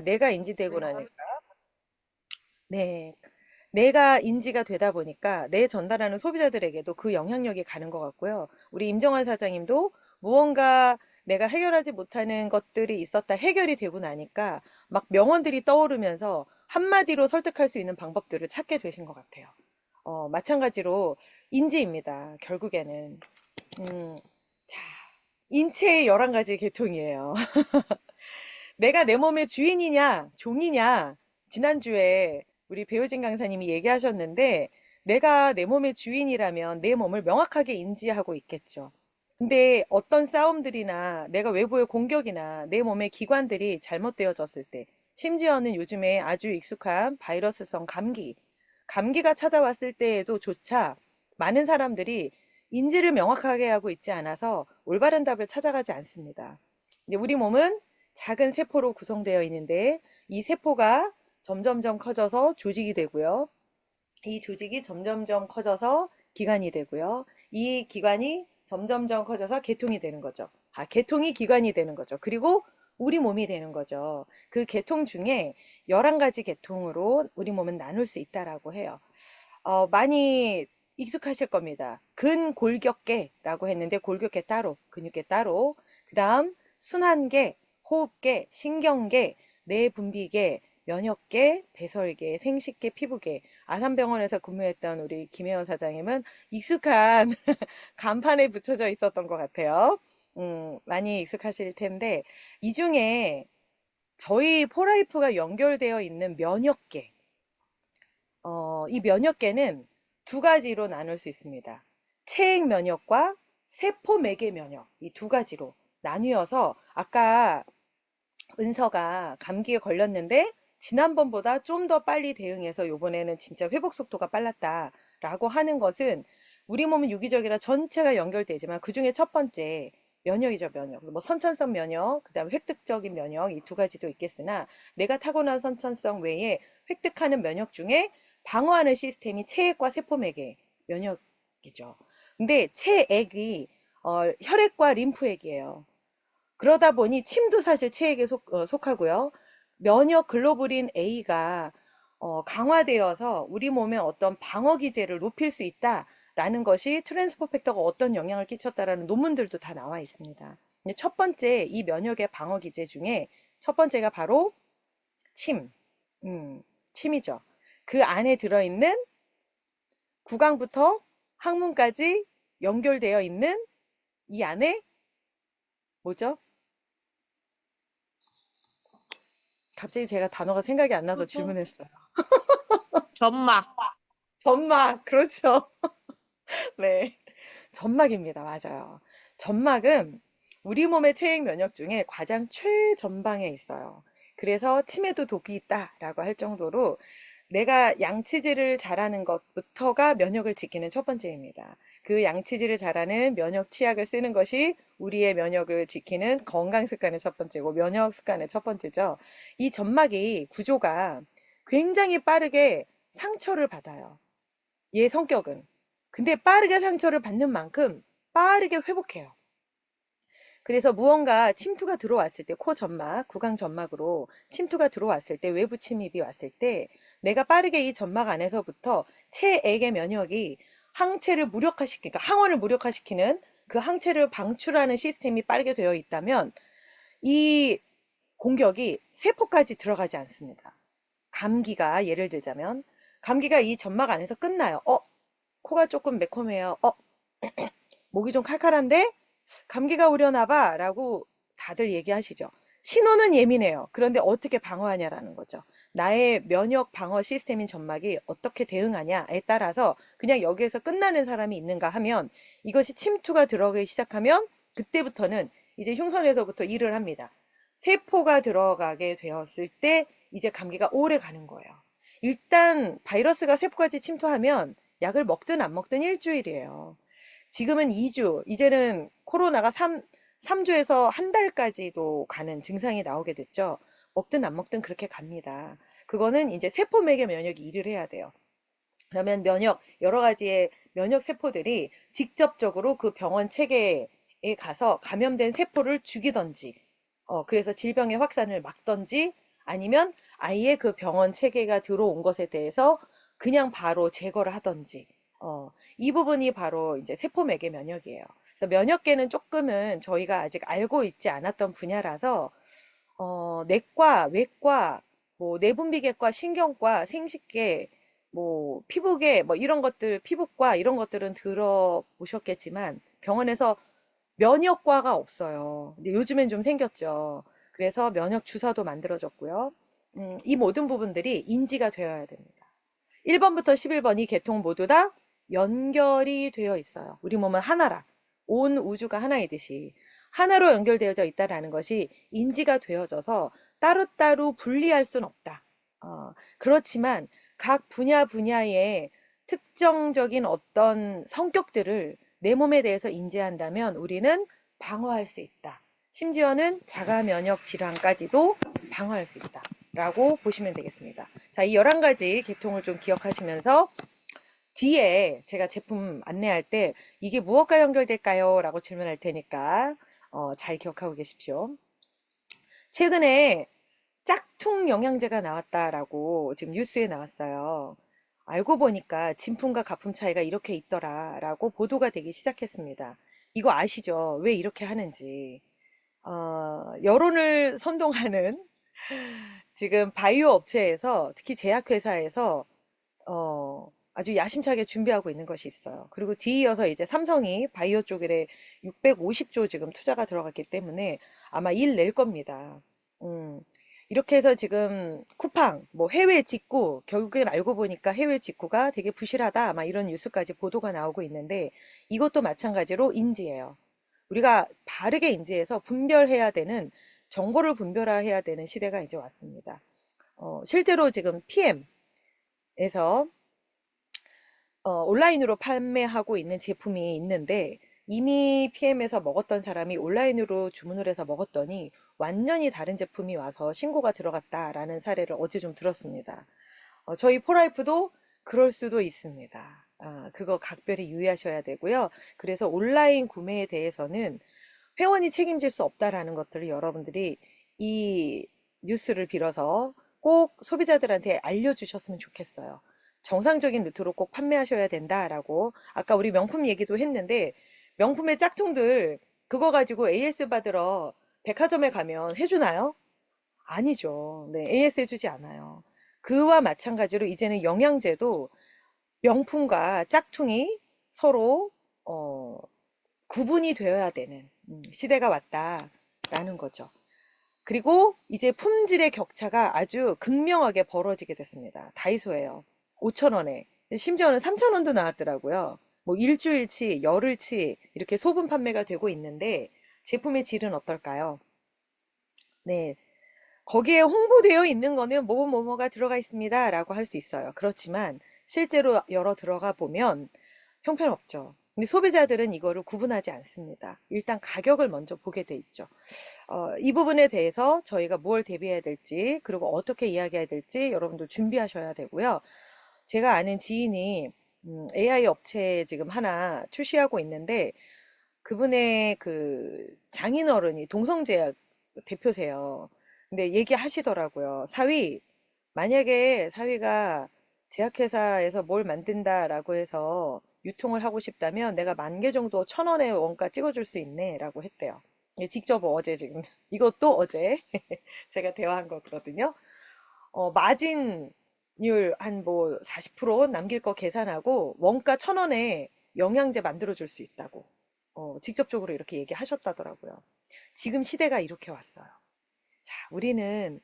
내가 인지되고 나니까. 네. 내가 인지가 되다 보니까 내 전달하는 소비자들에게도 그 영향력이 가는 것 같고요. 우리 임정환 사장님도 무언가 내가 해결하지 못하는 것들이 있었다 해결이 되고 나니까 막 명언들이 떠오르면서 한마디로 설득할 수 있는 방법들을 찾게 되신 것 같아요. 마찬가지로 인지입니다. 결국에는. 자, 인체의 11가지 계통이에요. 내가 내 몸의 주인이냐, 종이냐, 지난주에 우리 배우진 강사님이 얘기하셨는데, 내가 내 몸의 주인이라면 내 몸을 명확하게 인지하고 있겠죠. 근데 어떤 싸움들이나 내가 외부의 공격이나 내 몸의 기관들이 잘못되어졌을 때, 심지어는 요즘에 아주 익숙한 바이러스성 감기가 찾아왔을 때에도 조차 많은 사람들이 인지를 명확하게 하고 있지 않아서 올바른 답을 찾아가지 않습니다. 근데 우리 몸은 작은 세포로 구성되어 있는데 이 세포가 점점점 커져서 조직이 되고요. 이 조직이 점점점 커져서 기관이 되고요. 이 기관이 점점점 커져서 개통이 되는 거죠. 개통이 기관이 되는 거죠. 그리고 우리 몸이 되는 거죠. 그 개통 중에 11가지 개통으로 우리 몸은 나눌 수 있다라고 해요. 많이 익숙하실 겁니다. 근골격계라고 했는데 골격계 따로, 근육계 따로, 그 다음 순환계, 호흡계, 신경계, 뇌분비계, 면역계, 배설계, 생식계, 피부계. 아산병원에서 근무했던 우리 김혜원 사장님은 익숙한 간판에 붙여져 있었던 것 같아요. 많이 익숙하실 텐데 이 중에 저희 포라이프가 연결되어 있는 면역계, 이 면역계는 2가지로 나눌 수 있습니다. 체액 면역과 세포 매개 면역, 이 2가지로 나뉘어서 아까 은서가 감기에 걸렸는데 지난번보다 좀 더 빨리 대응해서 요번에는 진짜 회복 속도가 빨랐다라고 하는 것은 우리 몸은 유기적이라 전체가 연결되지만 그중에 첫 번째 면역이죠, 면역. 그래서 뭐 선천성 면역, 그다음에 획득적인 면역 이 2가지도 있겠으나 내가 타고난 선천성 외에 획득하는 면역 중에 방어하는 시스템이 체액과 세포맥의 면역이죠. 근데 체액이 혈액과 림프액이에요. 그러다 보니 침도 사실 체액에 속하고요. 면역 글로불린 A가 강화되어서 우리 몸의 어떤 방어 기제를 높일 수 있다라는 것이 트랜스포 팩터가 어떤 영향을 끼쳤다라는 논문들도 다 나와 있습니다. 첫 번째 이 면역의 방어 기제 중에 첫 번째가 바로 침, 침이죠. 그 안에 들어있는 구강부터 항문까지 연결되어 있는 이 안에 뭐죠? 갑자기 제가 단어가 생각이 안 나서 질문했어요. 점막. 점막, 그렇죠. 네. 점막입니다. 맞아요. 점막은 우리 몸의 체액 면역 중에 가장 최전방에 있어요. 그래서 침에도 독이 있다라고 할 정도로 내가 양치질을 잘하는 것부터가 면역을 지키는 첫 번째입니다. 그 양치질을 잘하는 면역 치약을 쓰는 것이 우리의 면역을 지키는 건강 습관의 첫 번째고 면역 습관의 첫 번째죠. 이 점막이 구조가 굉장히 빠르게 상처를 받아요. 얘 성격은. 근데 빠르게 상처를 받는 만큼 빠르게 회복해요. 그래서 무언가 침투가 들어왔을 때, 코 점막, 구강 점막으로 침투가 들어왔을 때, 외부 침입이 왔을 때, 내가 빠르게 이 점막 안에서부터 체액의 면역이 항체를 무력화시키니까 항원을 무력화시키는 그 항체를 방출하는 시스템이 빠르게 되어 있다면 이 공격이 세포까지 들어가지 않습니다. 감기가 예를 들자면 감기가 이 점막 안에서 끝나요. 코가 조금 매콤해요. 목이 좀 칼칼한데 감기가 오려나 봐 라고 다들 얘기하시죠. 신호는 예민해요. 그런데 어떻게 방어하냐라는 거죠. 나의 면역 방어 시스템인 점막이 어떻게 대응하냐에 따라서 그냥 여기에서 끝나는 사람이 있는가 하면 이것이 침투가 들어가기 시작하면 그때부터는 이제 흉선에서부터 일을 합니다. 세포가 들어가게 되었을 때 이제 감기가 오래 가는 거예요. 일단 바이러스가 세포까지 침투하면 약을 먹든 안 먹든 일주일이에요. 지금은 2주, 이제는 코로나가 3주에서 한 달까지도 가는 증상이 나오게 됐죠. 먹든 안 먹든 그렇게 갑니다. 그거는 이제 세포맥의 면역이 일을 해야 돼요. 그러면 여러 가지의 면역 세포들이 직접적으로 그 병원 체계에 가서 감염된 세포를 죽이던지, 그래서 질병의 확산을 막던지 아니면 아예 그 병원 체계가 들어온 것에 대해서 그냥 바로 제거를 하든지, 이 부분이 바로 이제 세포매개 면역이에요. 그래서 면역계는 조금은 저희가 아직 알고 있지 않았던 분야라서, 내과, 외과, 뭐 내분비계과, 신경과, 생식계, 뭐 피부계, 뭐 이런 것들, 피부과 이런 것들은 들어보셨겠지만 병원에서 면역과가 없어요. 근데 요즘엔 좀 생겼죠. 그래서 면역 주사도 만들어졌고요. 이 모든 부분들이 인지가 되어야 됩니다. 1번부터 11번 이 계통 모두 다 연결이 되어 있어요. 우리 몸은 하나라. 온 우주가 하나이듯이 하나로 연결되어져 있다라는 것이 인지가 되어져서 따로따로 분리할 수는 없다. 그렇지만 각 분야의 특정적인 어떤 성격들을 내 몸에 대해서 인지한다면 우리는 방어할 수 있다. 심지어는 자가 면역 질환까지도 방어할 수 있다. 라고 보시면 되겠습니다. 자, 이 11가지 계통을 좀 기억하시면서 뒤에 제가 제품 안내할 때 이게 무엇과 연결될까요? 라고 질문할 테니까 잘 기억하고 계십시오. 최근에 짝퉁 영양제가 나왔다라고 지금 뉴스에 나왔어요. 알고 보니까 진품과 가품 차이가 이렇게 있더라라고 보도가 되기 시작했습니다. 이거 아시죠? 왜 이렇게 하는지. 여론을 선동하는 지금 바이오 업체에서 특히 제약회사에서 아주 야심차게 준비하고 있는 것이 있어요. 그리고 뒤이어서 이제 삼성이 바이오 쪽에 650조 지금 투자가 들어갔기 때문에 아마 일 낼 겁니다. 음, 이렇게 해서 지금 쿠팡, 뭐 해외 직구, 결국엔 알고 보니까 해외 직구가 되게 부실하다, 아마 이런 뉴스까지 보도가 나오고 있는데 이것도 마찬가지로 인지예요. 우리가 바르게 인지해서 분별해야 되는, 정보를 분별해야 되는 시대가 이제 왔습니다. 실제로 지금 PM에서 온라인으로 판매하고 있는 제품이 있는데 이미 PM에서 먹었던 사람이 온라인으로 주문을 해서 먹었더니 완전히 다른 제품이 와서 신고가 들어갔다라는 사례를 어제 좀 들었습니다. 저희 포라이프도 그럴 수도 있습니다. 그거 각별히 유의하셔야 되고요. 그래서 온라인 구매에 대해서는 회원이 책임질 수 없다라는 것들을 여러분들이 이 뉴스를 빌어서 꼭 소비자들한테 알려주셨으면 좋겠어요. 정상적인 루트로 꼭 판매하셔야 된다라고. 아까 우리 명품 얘기도 했는데 명품의 짝퉁들 그거 가지고 AS 받으러 백화점에 가면 해주나요? 아니죠. 네, AS 해주지 않아요. 그와 마찬가지로 이제는 영양제도 명품과 짝퉁이 서로 어, 구분이 되어야 되는 시대가 왔다라는 거죠. 그리고 이제 품질의 격차가 아주 극명하게 벌어지게 됐습니다. 다이소예요. 5,000원에. 심지어는 3,000원도 나왔더라고요. 뭐 일주일치, 열흘치 이렇게 소분 판매가 되고 있는데 제품의 질은 어떨까요? 네. 거기에 홍보되어 있는 거는 뭐뭐뭐가 들어가 있습니다. 라고 할 수 있어요. 그렇지만 실제로 열어 들어가 보면 형편없죠. 근데 소비자들은 이거를 구분하지 않습니다. 일단 가격을 먼저 보게 돼 있죠. 이 부분에 대해서 저희가 무엇 대비해야 될지, 그리고 어떻게 이야기해야 될지 여러분들 준비하셔야 되고요. 제가 아는 지인이 AI 업체 지금 하나 출시하고 있는데 그분의 그 장인어른이 동성제약 대표세요. 근데 얘기하시더라고요. 사위, 만약에 사위가 제약회사에서 뭘 만든다라고 해서 유통을 하고 싶다면 내가 10,000개 정도 1,000원에 원가 찍어줄 수 있네 라고 했대요. 예, 직접 어제 지금 이것도 어제 제가 대화한 거거든요. 마진율 한 뭐 40% 남길 거 계산하고 원가 1,000원에 영양제 만들어 줄 수 있다고 직접적으로 이렇게 얘기하셨다더라고요. 지금 시대가 이렇게 왔어요. 자, 우리는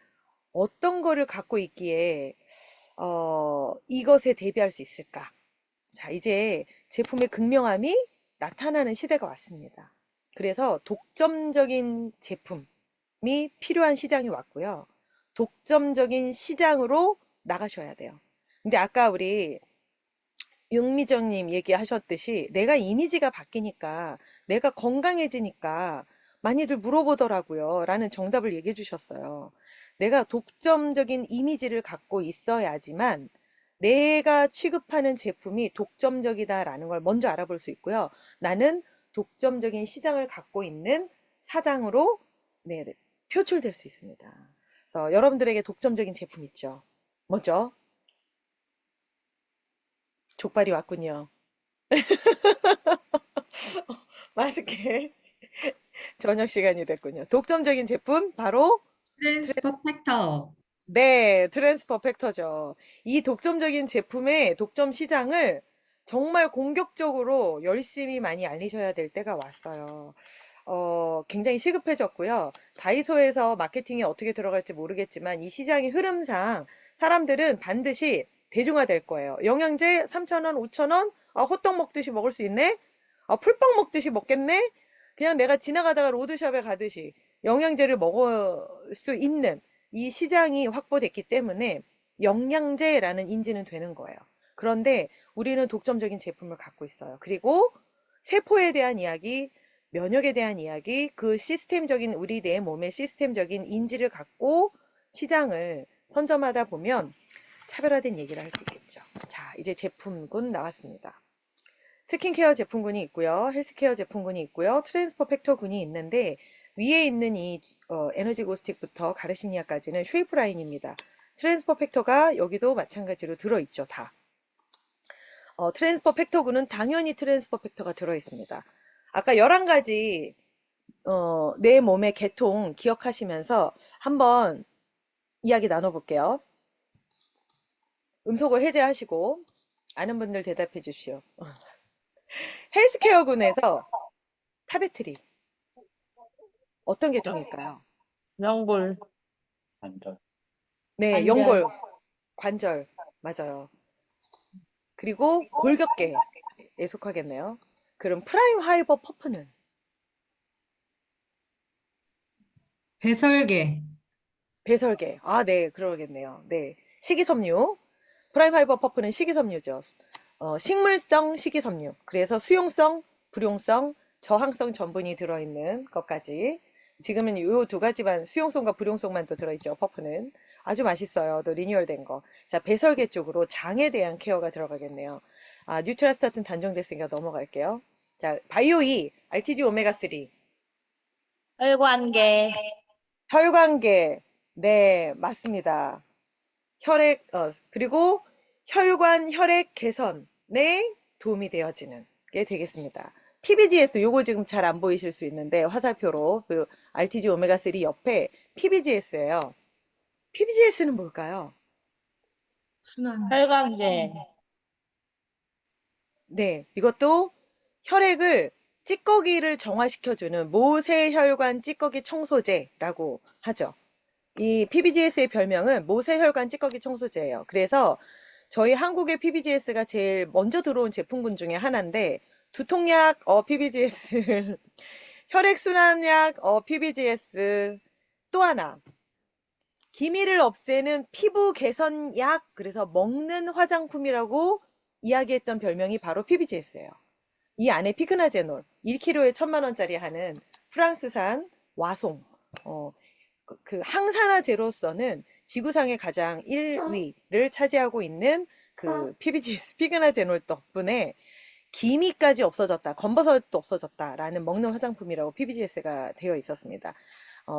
어떤 거를 갖고 있기에 이것에 대비할 수 있을까? 자, 이제 제품의 극명함이 나타나는 시대가 왔습니다. 그래서 독점적인 제품이 필요한 시장이 왔고요. 독점적인 시장으로 나가셔야 돼요. 근데 아까 우리 윤미정님 얘기하셨듯이 내가 이미지가 바뀌니까 내가 건강해지니까 많이들 물어보더라고요. 라는 정답을 얘기해 주셨어요. 내가 독점적인 이미지를 갖고 있어야지만 내가 취급하는 제품이 독점적이다라는 걸 먼저 알아볼 수 있고요. 나는 독점적인 시장을 갖고 있는 사장으로 네, 네, 표출될 수 있습니다. 그래서 여러분들에게 독점적인 제품 있죠. 뭐죠? 족발이 왔군요. 맛있게 저녁 시간이 됐군요. 독점적인 제품 바로 트랜스퍼펙터. 네, 트랜스퍼 팩터죠. 이 독점적인 제품의 독점 시장을 정말 공격적으로 열심히 많이 알리셔야 될 때가 왔어요. 굉장히 시급해졌고요. 다이소에서 마케팅이 어떻게 들어갈지 모르겠지만 이 시장의 흐름상 사람들은 반드시 대중화될 거예요. 영양제 3,000원, 5,000원? 아, 호떡 먹듯이 먹을 수 있네? 아, 풀빵 먹듯이 먹겠네? 그냥 내가 지나가다가 로드샵에 가듯이 영양제를 먹을 수 있는 이 시장이 확보됐기 때문에 영양제라는 인지는 되는 거예요. 그런데 우리는 독점적인 제품을 갖고 있어요. 그리고 세포에 대한 이야기, 면역에 대한 이야기, 그 시스템적인 우리 내 몸의 시스템적인 인지를 갖고 시장을 선점하다 보면 차별화된 얘기를 할 수 있겠죠. 자, 이제 제품군 나왔습니다. 스킨케어 제품군이 있고요. 헬스케어 제품군이 있고요. 트랜스퍼 팩터군이 있는데 위에 있는 이 에너지 고스틱부터 가르시니아까지는 쉐이프 라인입니다. 트랜스퍼 팩터가 여기도 마찬가지로 들어있죠. 다. 트랜스퍼 팩터군은 당연히 트랜스퍼 팩터가 들어있습니다. 아까 11가지 내 몸의 계통 기억하시면서 한번 이야기 나눠볼게요. 음속을 해제하시고 아는 분들 대답해 주시오. 헬스케어군에서 타베트리 어떤 계통일까요? 명골, 네, 관절, 연골, 관절, 맞아요. 그리고 골격계에 속하겠네요. 그럼 프라임 하이버 퍼프는 배설계. 배설계. 아, 네, 그러겠네요. 네, 식이섬유. 프라임 하이버 퍼프는 식이섬유죠. 식물성 식이섬유. 그래서 수용성, 불용성, 저항성 전분이 들어있는 것까지. 지금은 이 두 가지만 수용성과 불용성만 또 들어있죠. 퍼프는 아주 맛있어요. 또 리뉴얼된 거. 자, 배설계 쪽으로 장에 대한 케어가 들어가겠네요. 아, 뉴트라스타트는 단종됐으니까 넘어갈게요. 자, 바이오2, RTG 오메가3, 혈관계, 혈관계. 네, 맞습니다. 그리고 혈관, 혈액 개선에 도움이 되어지는 게 되겠습니다. PBGS, 요거 지금 잘 안 보이실 수 있는데, 화살표로, 그, RTG 오메가3 옆에 PBGS예요. PBGS는 뭘까요? 순환. 혈관계, 네, 이것도 혈액을, 찌꺼기를 정화시켜주는 모세혈관 찌꺼기 청소제라고 하죠. 이 PBGS의 별명은 모세혈관 찌꺼기 청소제예요. 그래서 저희 한국의 PBGS가 제일 먼저 들어온 제품군 중에 하나인데 두통약 PBGS, 혈액순환약 PBGS, 또 하나 기미를 없애는 피부 개선약, 그래서 먹는 화장품이라고 이야기했던 별명이 바로 PBGS예요. 이 안에 피크나제놀 1kg에 1,000만 원짜리 하는 프랑스산 와송, 그 항산화제로서는 지구상의 가장 1위를 차지하고 있는 그 PBGS, 피그나제놀 덕분에 기미까지 없어졌다, 검버섯도 없어졌다라는 먹는 화장품이라고 PBGS가 되어 있었습니다.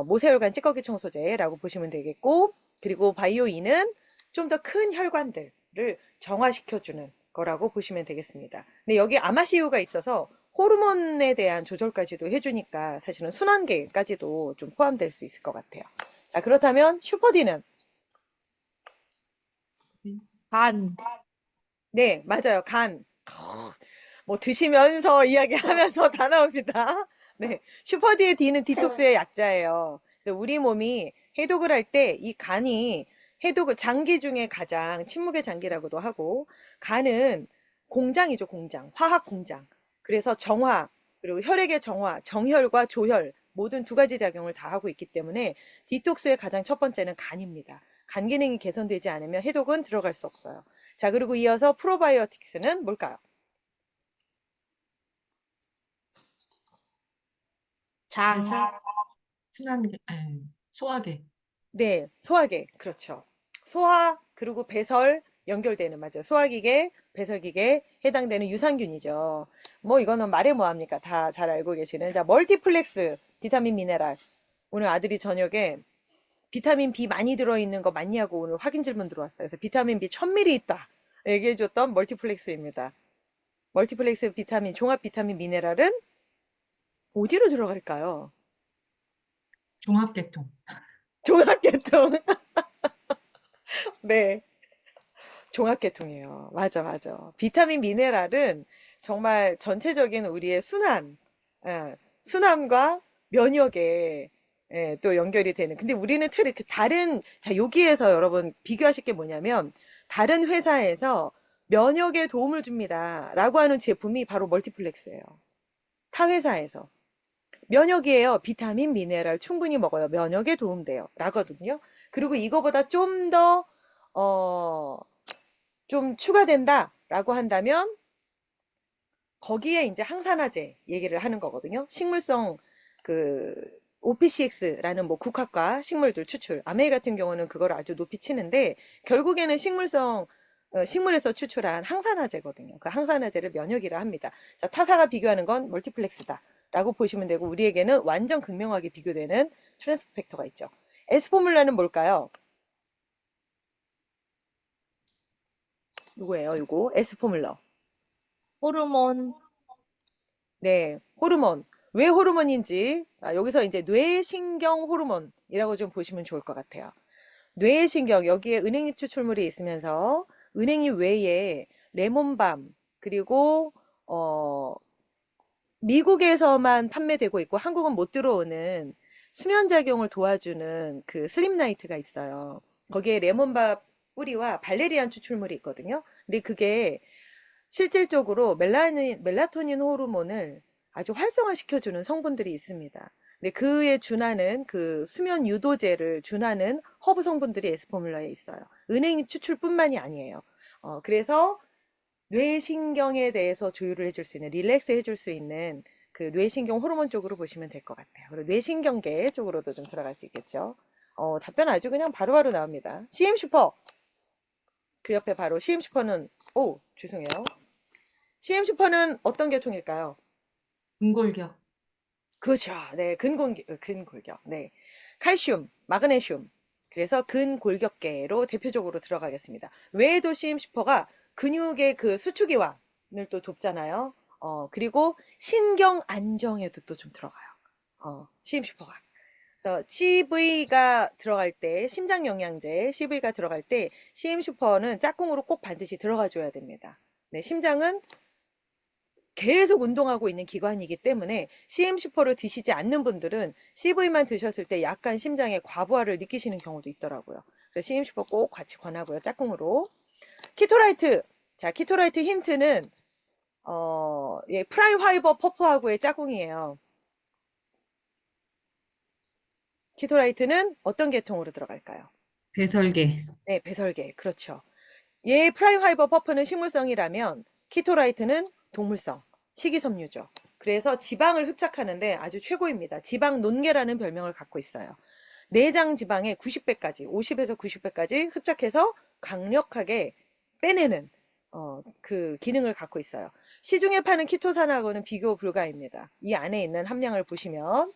모세혈관 찌꺼기 청소제라고 보시면 되겠고, 그리고 바이오2는 좀 더 큰 혈관들을 정화시켜주는 거라고 보시면 되겠습니다. 근데 여기 아마시유가 있어서 호르몬에 대한 조절까지도 해주니까 사실은 순환계까지도 좀 포함될 수 있을 것 같아요. 자, 그렇다면 슈퍼디는? 간, 네, 맞아요. 간. 뭐 드시면서 이야기하면서 다 나옵니다. 네, 슈퍼디의 D는 디톡스의 약자예요. 그래서 우리 몸이 해독을 할 때 이 간이 해독을 장기 중에 가장 침묵의 장기라고도 하고 간은 공장이죠, 공장. 화학 공장. 그래서 정화, 그리고 혈액의 정화, 정혈과 조혈 모든 두 가지 작용을 다 하고 있기 때문에 디톡스의 가장 첫 번째는 간입니다. 간 기능이 개선되지 않으면 해독은 들어갈 수 없어요. 자, 그리고 이어서 프로바이오틱스는 뭘까요? 장, 배설, 순환계, 소화계. 네, 소화계. 그렇죠. 소화, 그리고 배설 연결되는, 맞아요. 소화기계, 배설기계 해당되는 유산균이죠. 뭐 이거는 말해 뭐합니까? 다 잘 알고 계시는. 자, 멀티플렉스 비타민 미네랄. 오늘 아들이 저녁에 비타민 B 많이 들어있는 거 맞냐고 오늘 확인 질문 들어왔어요. 그래서 비타민 B 1000ml 있다. 얘기해줬던 멀티플렉스입니다. 멀티플렉스 비타민, 종합 비타민 미네랄은 어디로 들어갈까요? 종합계통. 종합계통. 네. 종합계통이에요. 맞아, 맞아. 비타민 미네랄은 정말 전체적인 우리의 순환, 순환과 면역에 또 연결이 되는. 근데 우리는 이렇게 자, 여기에서 여러분 비교하실 게 뭐냐면, 다른 회사에서 면역에 도움을 줍니다. 라고 하는 제품이 바로 멀티플렉스예요. 타 회사에서. 면역이에요. 비타민, 미네랄 충분히 먹어요. 면역에 도움돼요. 라거든요. 그리고 이거보다 어, 좀 추가된다 라고 한다면 거기에 이제 항산화제 얘기를 하는 거거든요. 식물성 그 OPCX라는 뭐 국화과 식물들 추출. 아메이 같은 경우는 그걸 아주 높이 치는데 결국에는 식물에서 추출한 항산화제거든요. 그 항산화제를 면역이라 합니다. 자, 타사가 비교하는 건 멀티플렉스다 라고 보시면 되고 우리에게는 완전 극명하게 비교되는 트랜스포 팩터가 있죠. S포뮬라는 뭘까요? 이거예요. 이거 S포뮬러. 호르몬, 네, 호르몬. 왜 호르몬인지 여기서 이제 뇌신경 호르몬이라고 좀 보시면 좋을 것 같아요. 뇌신경 여기에 은행잎 추출물이 있으면서 은행잎 외에 레몬밤 그리고 어, 미국에서만 판매되고 있고 한국은 못 들어오는 수면작용을 도와주는 그 슬립나이트가 있어요. 거기에 레몬밤 뿌리와 발레리안 추출물이 있거든요. 근데 그게 실질적으로 멜라토닌 호르몬을 아주 활성화시켜주는 성분들이 있습니다. 근데 그에 준하는 그 수면 유도제를 준하는 허브 성분들이 에스포뮬러에 있어요. 은행잎 추출뿐만이 아니에요. 그래서 뇌신경에 대해서 조율을 해줄 수 있는, 릴렉스 해줄 수 있는 그 뇌신경 호르몬 쪽으로 보시면 될 것 같아요. 그리고 뇌신경계 쪽으로도 좀 들어갈 수 있겠죠. 답변 아주 그냥 바로바로 나옵니다. CM 슈퍼. 그 옆에 바로 CM 슈퍼는, 죄송해요. CM 슈퍼는 어떤 계통일까요? 근골격. 그렇죠. 네, 근골격. 네. 칼슘, 마그네슘. 그래서 근골격계로 대표적으로 들어가겠습니다. 외에도 CM 슈퍼가 근육의 그 수축이완을 또 돕잖아요. 그리고 신경 안정에도 또 좀 들어가요. CM 슈퍼가. 그래서 CV가 들어갈 때, 심장 영양제 CV가 들어갈 때 CM 슈퍼는 짝꿍으로 꼭 반드시 들어가 줘야 됩니다. 네, 심장은 계속 운동하고 있는 기관이기 때문에 CM 슈퍼를 드시지 않는 분들은 CV만 드셨을 때 약간 심장에 과부하를 느끼시는 경우도 있더라고요. 그래서 CM 슈퍼 꼭 같이 권하고요. 짝꿍으로. 키토라이트. 자, 키토라이트 힌트는 예, 프라이화이버 퍼프하고의 짝꿍이에요. 키토라이트는 어떤 계통으로 들어갈까요? 배설계. 네, 배설계. 그렇죠. 얘 프라이화이버 퍼프는 식물성이라면 키토라이트는 동물성, 식이섬유죠. 그래서 지방을 흡착하는데 아주 최고입니다. 지방 논개라는 별명을 갖고 있어요. 내장 지방의 90배까지, 50에서 90배까지 흡착해서 강력하게 빼내는 그 기능을 갖고 있어요. 시중에 파는 키토산하고는 비교 불가입니다. 이 안에 있는 함량을 보시면.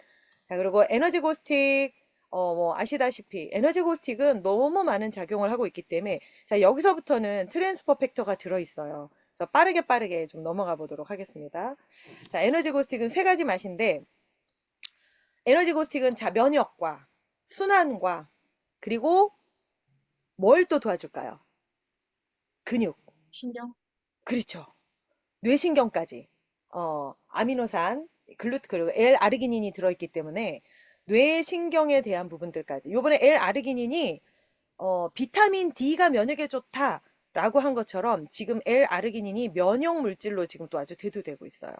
자, 그리고 에너지 고스틱, 뭐 아시다시피 에너지 고스틱은 너무 많은 작용을 하고 있기 때문에 자, 여기서부터는 트랜스퍼 팩터가 들어있어요. 그래서 빠르게 좀 넘어가 보도록 하겠습니다. 자, 에너지 고스틱은 세 가지 맛인데 에너지 고스틱은 자, 면역과 순환과 그리고 뭘 또 도와줄까요? 근육. 신경. 그렇죠. 뇌신경까지. 아미노산, 그리고 L아르기닌이 들어있기 때문에 뇌신경에 대한 부분들까지. 요번에 L아르기닌이 비타민 D가 면역에 좋다라고 한 것처럼 지금 L아르기닌이 면역 물질로 지금 또 아주 대두되고 있어요.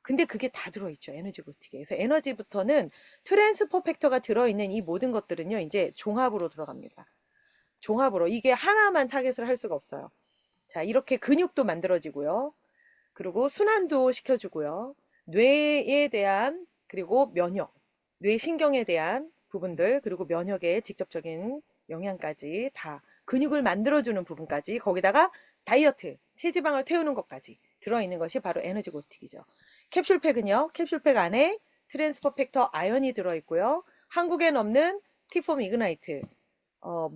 근데 그게 다 들어있죠. 에너지 고스틱에. 그래서 에너지부터는 트랜스포 팩터가 들어있는 이 모든 것들은요. 이제 종합으로 들어갑니다. 종합으로. 이게 하나만 타겟을 할 수가 없어요. 자, 이렇게 근육도 만들어지고요. 그리고 순환도 시켜주고요. 뇌에 대한 그리고 면역, 뇌신경에 대한 부분들 그리고 면역에 직접적인 영향까지 다 근육을 만들어주는 부분까지 거기다가 다이어트, 체지방을 태우는 것까지 들어있는 것이 바로 에너지 고스틱이죠. 캡슐팩은요. 캡슐팩 안에 트랜스퍼 팩터 아연이 들어있고요. 한국엔 없는 티폼 이그나이트,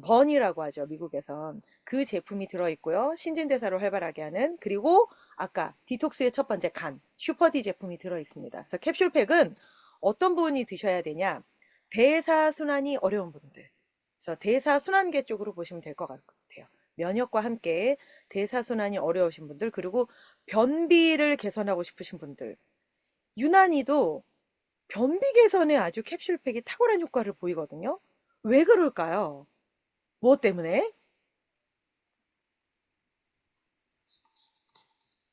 번이라고 하죠. 미국에선. 그 제품이 들어있고요. 신진대사를 활발하게 하는, 그리고 아까 디톡스의 첫 번째 간, 슈퍼디 제품이 들어있습니다. 그래서 캡슐팩은 어떤 분이 드셔야 되냐? 대사순환이 어려운 분들. 그래서 대사순환계 쪽으로 보시면 될 것 같아요. 면역과 함께 대사순환이 어려우신 분들, 그리고 변비를 개선하고 싶으신 분들. 유난히도 변비 개선에 아주 캡슐팩이 탁월한 효과를 보이거든요. 왜 그럴까요? 무엇 때문에?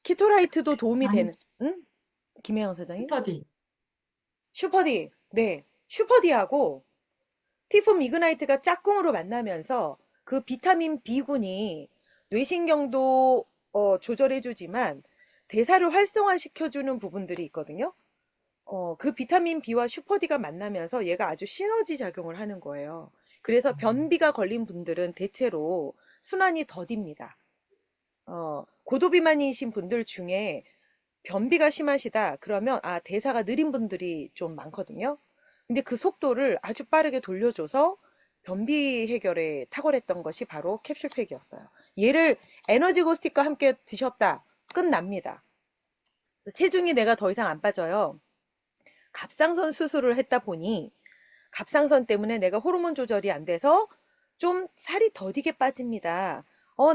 키토라이트도 도움이 아니, 되는, 응? 김혜영 사장님? 슈퍼디. 슈퍼디, 네. 슈퍼디하고 티폼 이그나이트가 짝꿍으로 만나면서 그 비타민 B군이 뇌신경도 조절해주지만 대사를 활성화시켜주는 부분들이 있거든요. 그 비타민 B와 슈퍼디가 만나면서 얘가 아주 시너지 작용을 하는 거예요. 그래서 변비가 걸린 분들은 대체로 순환이 더딥니다. 고도비만이신 분들 중에 변비가 심하시다 그러면 대사가 느린 분들이 좀 많거든요. 근데 그 속도를 아주 빠르게 돌려줘서 변비 해결에 탁월했던 것이 바로 캡슐팩이었어요. 얘를 에너지 고스틱과 함께 드셨다. 끝납니다. 그래서 체중이 내가 더 이상 안 빠져요. 갑상선 수술을 했다 보니 갑상선 때문에 내가 호르몬 조절이 안 돼서 좀 살이 더디게 빠집니다.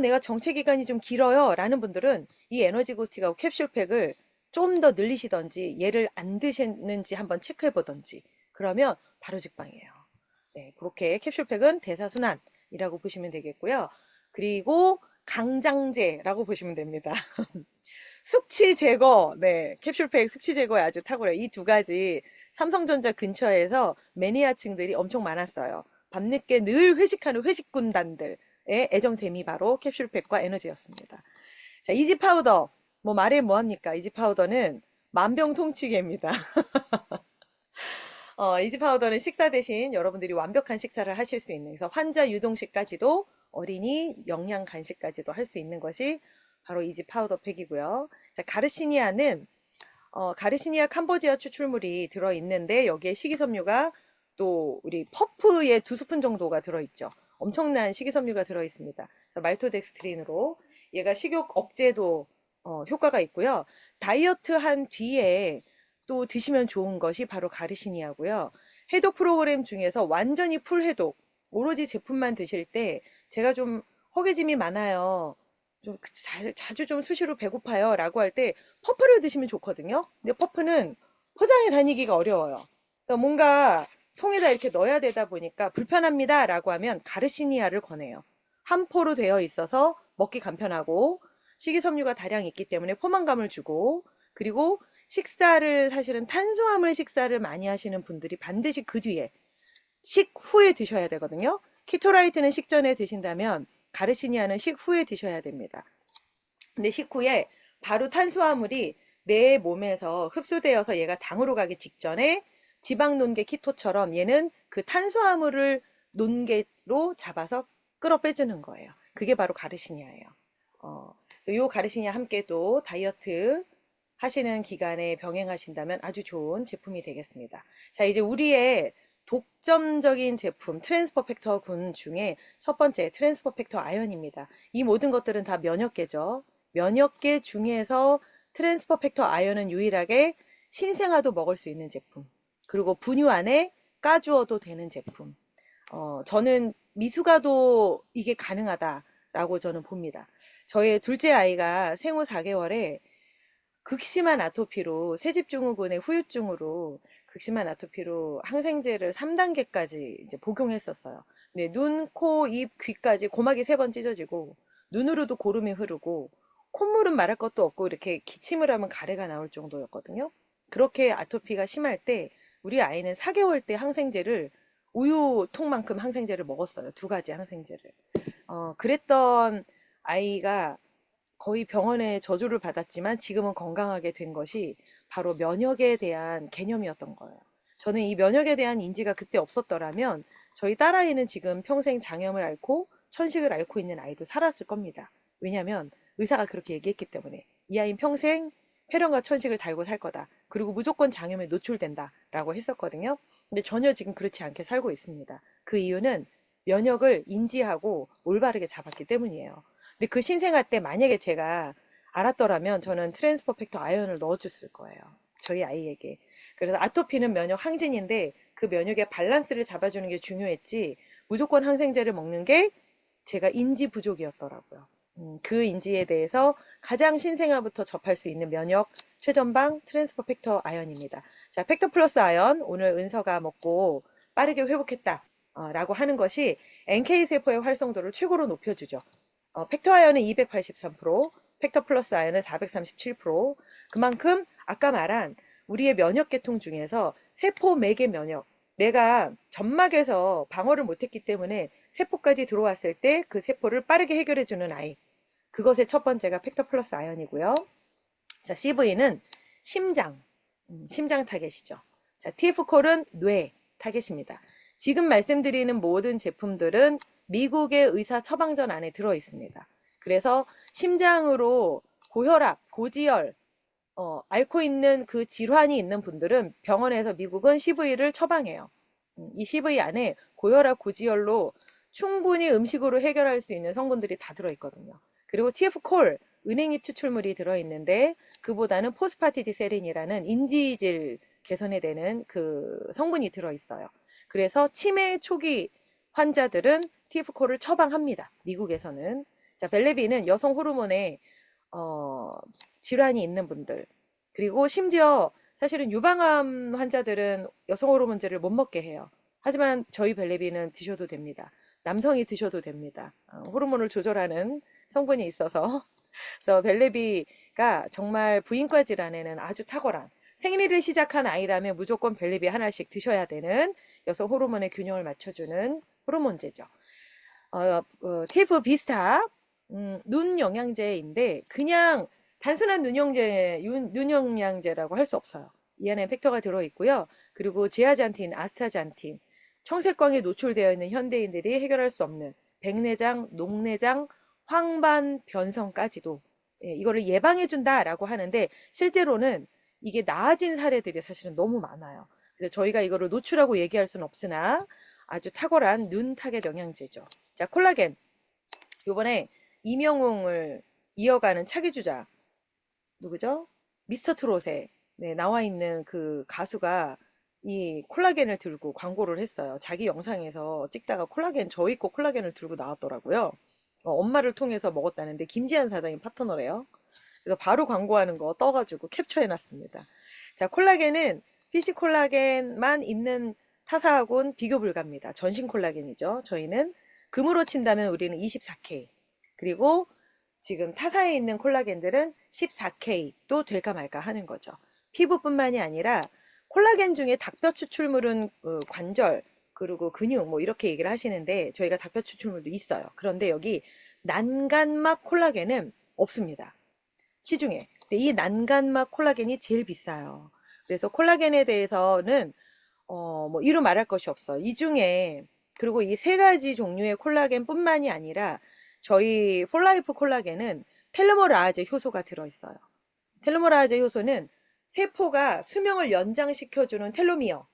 내가 정체 기간이 좀 길어요. 라는 분들은 이 에너지 고스틱하고 캡슐팩을 좀 더 늘리시던지 얘를 안 드시는지 한번 체크해 보던지 그러면 바로 직방이에요. 네, 그렇게 캡슐팩은 대사순환이라고 보시면 되겠고요. 그리고 강장제라고 보시면 됩니다. 숙취 제거, 네, 캡슐팩 숙취 제거에 아주 탁월해요. 이 두 가지 삼성전자 근처에서 매니아층들이 엄청 많았어요. 밤늦게 늘 회식하는 회식 군단들의 애정템이 바로 캡슐팩과 에너지였습니다. 자, 이지 파우더. 뭐 말해 뭐합니까? 이지 파우더는 만병통치개입니다. 이지 파우더는 식사 대신 여러분들이 완벽한 식사를 하실 수 있는, 그래서 환자 유동식까지도 어린이 영양 간식까지도 할 수 있는 것이 바로 이지 파우더 팩이고요. 자, 가르시니아는 가르시니아 캄보지아 추출물이 들어있는데 여기에 식이섬유가 또 우리 퍼프의 2스푼 정도가 들어있죠. 엄청난 식이섬유가 들어있습니다. 그래서 말토덱스트린으로 얘가 식욕 억제도 효과가 있고요. 다이어트 한 뒤에 또 드시면 좋은 것이 바로 가르시니아고요. 해독 프로그램 중에서 완전히 풀 해독, 오로지 제품만 드실 때 제가 좀 허기짐이 많아요. 좀 자주 좀 수시로 배고파요 라고 할 때 퍼프를 드시면 좋거든요. 근데 퍼프는 포장해 다니기가 어려워요. 그래서 뭔가 통에다 이렇게 넣어야 되다 보니까 불편합니다 라고 하면 가르시니아를 권해요. 한 포로 되어 있어서 먹기 간편하고 식이섬유가 다량 있기 때문에 포만감을 주고, 그리고 식사를 사실은 탄수화물 식사를 많이 하시는 분들이 반드시 그 뒤에 식후에 드셔야 되거든요. 키토라이트는 식전에 드신다면 가르시니아는 식후에 드셔야 됩니다. 근데 식후에 바로 탄수화물이 내 몸에서 흡수되어서 얘가 당으로 가기 직전에 지방 논계 키토처럼 얘는 그 탄수화물을 논계로 잡아서 끌어 빼주는 거예요. 그게 바로 가르시니아예요. 요 가르시니아 함께 또 다이어트 하시는 기간에 병행하신다면 아주 좋은 제품이 되겠습니다. 자, 이제 우리의 독점적인 제품 트랜스퍼 팩터 군 중에 첫 번째 트랜스퍼 팩터 아연입니다. 이 모든 것들은 다 면역계죠. 면역계 중에서 트랜스퍼 팩터 아연은 유일하게 신생아도 먹을 수 있는 제품. 그리고 분유 안에 까주어도 되는 제품. 저는 미숙아도 이게 가능하다라고 저는 봅니다. 저의 둘째 아이가 생후 4개월에 극심한 아토피로 새집증후군의 후유증으로 극심한 아토피로 항생제를 3단계까지 이제 복용했었어요. 네, 눈, 코, 입, 귀까지 고막이 3번 찢어지고 눈으로도 고름이 흐르고 콧물은 말할 것도 없고 이렇게 기침을 하면 가래가 나올 정도였거든요. 그렇게 아토피가 심할 때 우리 아이는 4개월 때 항생제를 우유통만큼 항생제를 먹었어요. 2가지 항생제를. 그랬던 아이가 거의 병원에 저주를 받았지만 지금은 건강하게 된 것이 바로 면역에 대한 개념이었던 거예요. 저는 이 면역에 대한 인지가 그때 없었더라면 저희 딸아이는 지금 평생 장염을 앓고 천식을 앓고 있는 아이로 살았을 겁니다. 왜냐하면 의사가 그렇게 얘기했기 때문에 이 아이는 평생 폐렴과 천식을 달고 살 거다. 그리고 무조건 장염에 노출된다 라고 했었거든요. 근데 전혀 지금 그렇지 않게 살고 있습니다. 그 이유는 면역을 인지하고 올바르게 잡았기 때문이에요. 근데 그 신생아 때 만약에 제가 알았더라면 저는 트랜스퍼 팩터 아연을 넣어줬을 거예요. 저희 아이에게. 그래서 아토피는 면역 항진인데 그 면역의 밸런스를 잡아주는 게 중요했지 무조건 항생제를 먹는 게 제가 인지 부족이었더라고요. 그 인지에 대해서 가장 신생아부터 접할 수 있는 면역 최전방 트랜스퍼 팩터 아연입니다. 자, 팩터 플러스 아연 오늘 은서가 먹고 빠르게 회복했다 라고 하는 것이 NK세포의 활성도를 최고로 높여주죠. 팩터 아연은 283%, 팩터 플러스 아연은 437%. 그만큼 아까 말한 우리의 면역 계통 중에서 세포 매개 면역, 내가 점막에서 방어를 못했기 때문에 세포까지 들어왔을 때 그 세포를 빠르게 해결해주는 아이. 그것의 첫 번째가 팩터 플러스 아연이고요. 자, CV는 심장, 심장 타겟이죠. 자, TF콜은 뇌 타겟입니다. 지금 말씀드리는 모든 제품들은 미국의 의사 처방전 안에 들어 있습니다. 그래서 심장으로 고혈압, 고지혈, 앓고 있는 그 질환이 있는 분들은 병원에서 미국은 CV를 처방해요. 이 CV 안에 고혈압, 고지혈로 충분히 음식으로 해결할 수 있는 성분들이 다 들어있거든요. 그리고 TF콜, 은행잎 추출물이 들어있는데 그보다는 포스파티디세린이라는 인지질 개선에 되는 그 성분이 들어있어요. 그래서 치매 초기 환자들은 TF콜을 처방합니다. 미국에서는. 자, 벨레비는 여성 호르몬에 질환이 있는 분들 그리고 심지어 사실은 유방암 환자들은 여성 호르몬제를 못 먹게 해요. 하지만 저희 벨레비는 드셔도 됩니다. 남성이 드셔도 됩니다. 호르몬을 조절하는 성분이 있어서 그래서 벨레비가 정말 부인과 질환에는 아주 탁월한 생리를 시작한 아이라면 무조건 벨레비 하나씩 드셔야 되는 여성 호르몬의 균형을 맞춰주는 호르몬제죠. TF 비스타 눈 영양제인데 그냥 단순한 눈 영양제라고 할 수 없어요. 이 안에 팩터가 들어있고요. 그리고 제아잔틴, 아스타잔틴, 청색광에 노출되어 있는 현대인들이 해결할 수 없는 백내장, 녹내장, 황반 변성까지도 이거를 예방해준다라고 하는데 실제로는 이게 나아진 사례들이 사실은 너무 많아요. 그래서 저희가 이거를 노출하고 얘기할 수는 없으나 아주 탁월한 눈 타겟 영양제죠. 자, 콜라겐. 요번에 이명웅을 이어가는 차기 주자 누구죠? 미스터 트롯에 나와 있는 그 가수가 이 콜라겐을 들고 광고를 했어요. 자기 영상에서 찍다가 콜라겐 저 있고 콜라겐을 들고 나왔더라고요. 엄마를 통해서 먹었다는데 김지한 사장이 파트너래요. 그래서 바로 광고하는 거 떠가지고 캡처해놨습니다. 자, 콜라겐은 피시 콜라겐만 있는 타사하고는 비교 불가입니다. 전신 콜라겐이죠. 저희는 금으로 친다면 우리는 24K. 그리고 지금 타사에 있는 콜라겐들은 14K도 될까 말까 하는 거죠. 피부뿐만이 아니라 콜라겐 중에 닭뼈 추출물은 관절 그리고 근육 뭐 이렇게 얘기를 하시는데 저희가 닭뼈 추출물도 있어요. 그런데 여기 난간막 콜라겐은 없습니다. 시중에. 근데 이 난간막 콜라겐이 제일 비싸요. 그래서 콜라겐에 대해서는 뭐 이루 말할 것이 없어. 이 중에 그리고 이 세 가지 종류의 콜라겐뿐만이 아니라 저희 폴라이프 콜라겐은 텔로메라제 효소가 들어있어요. 텔로메라제 효소는 세포가 수명을 연장시켜주는 텔로미어,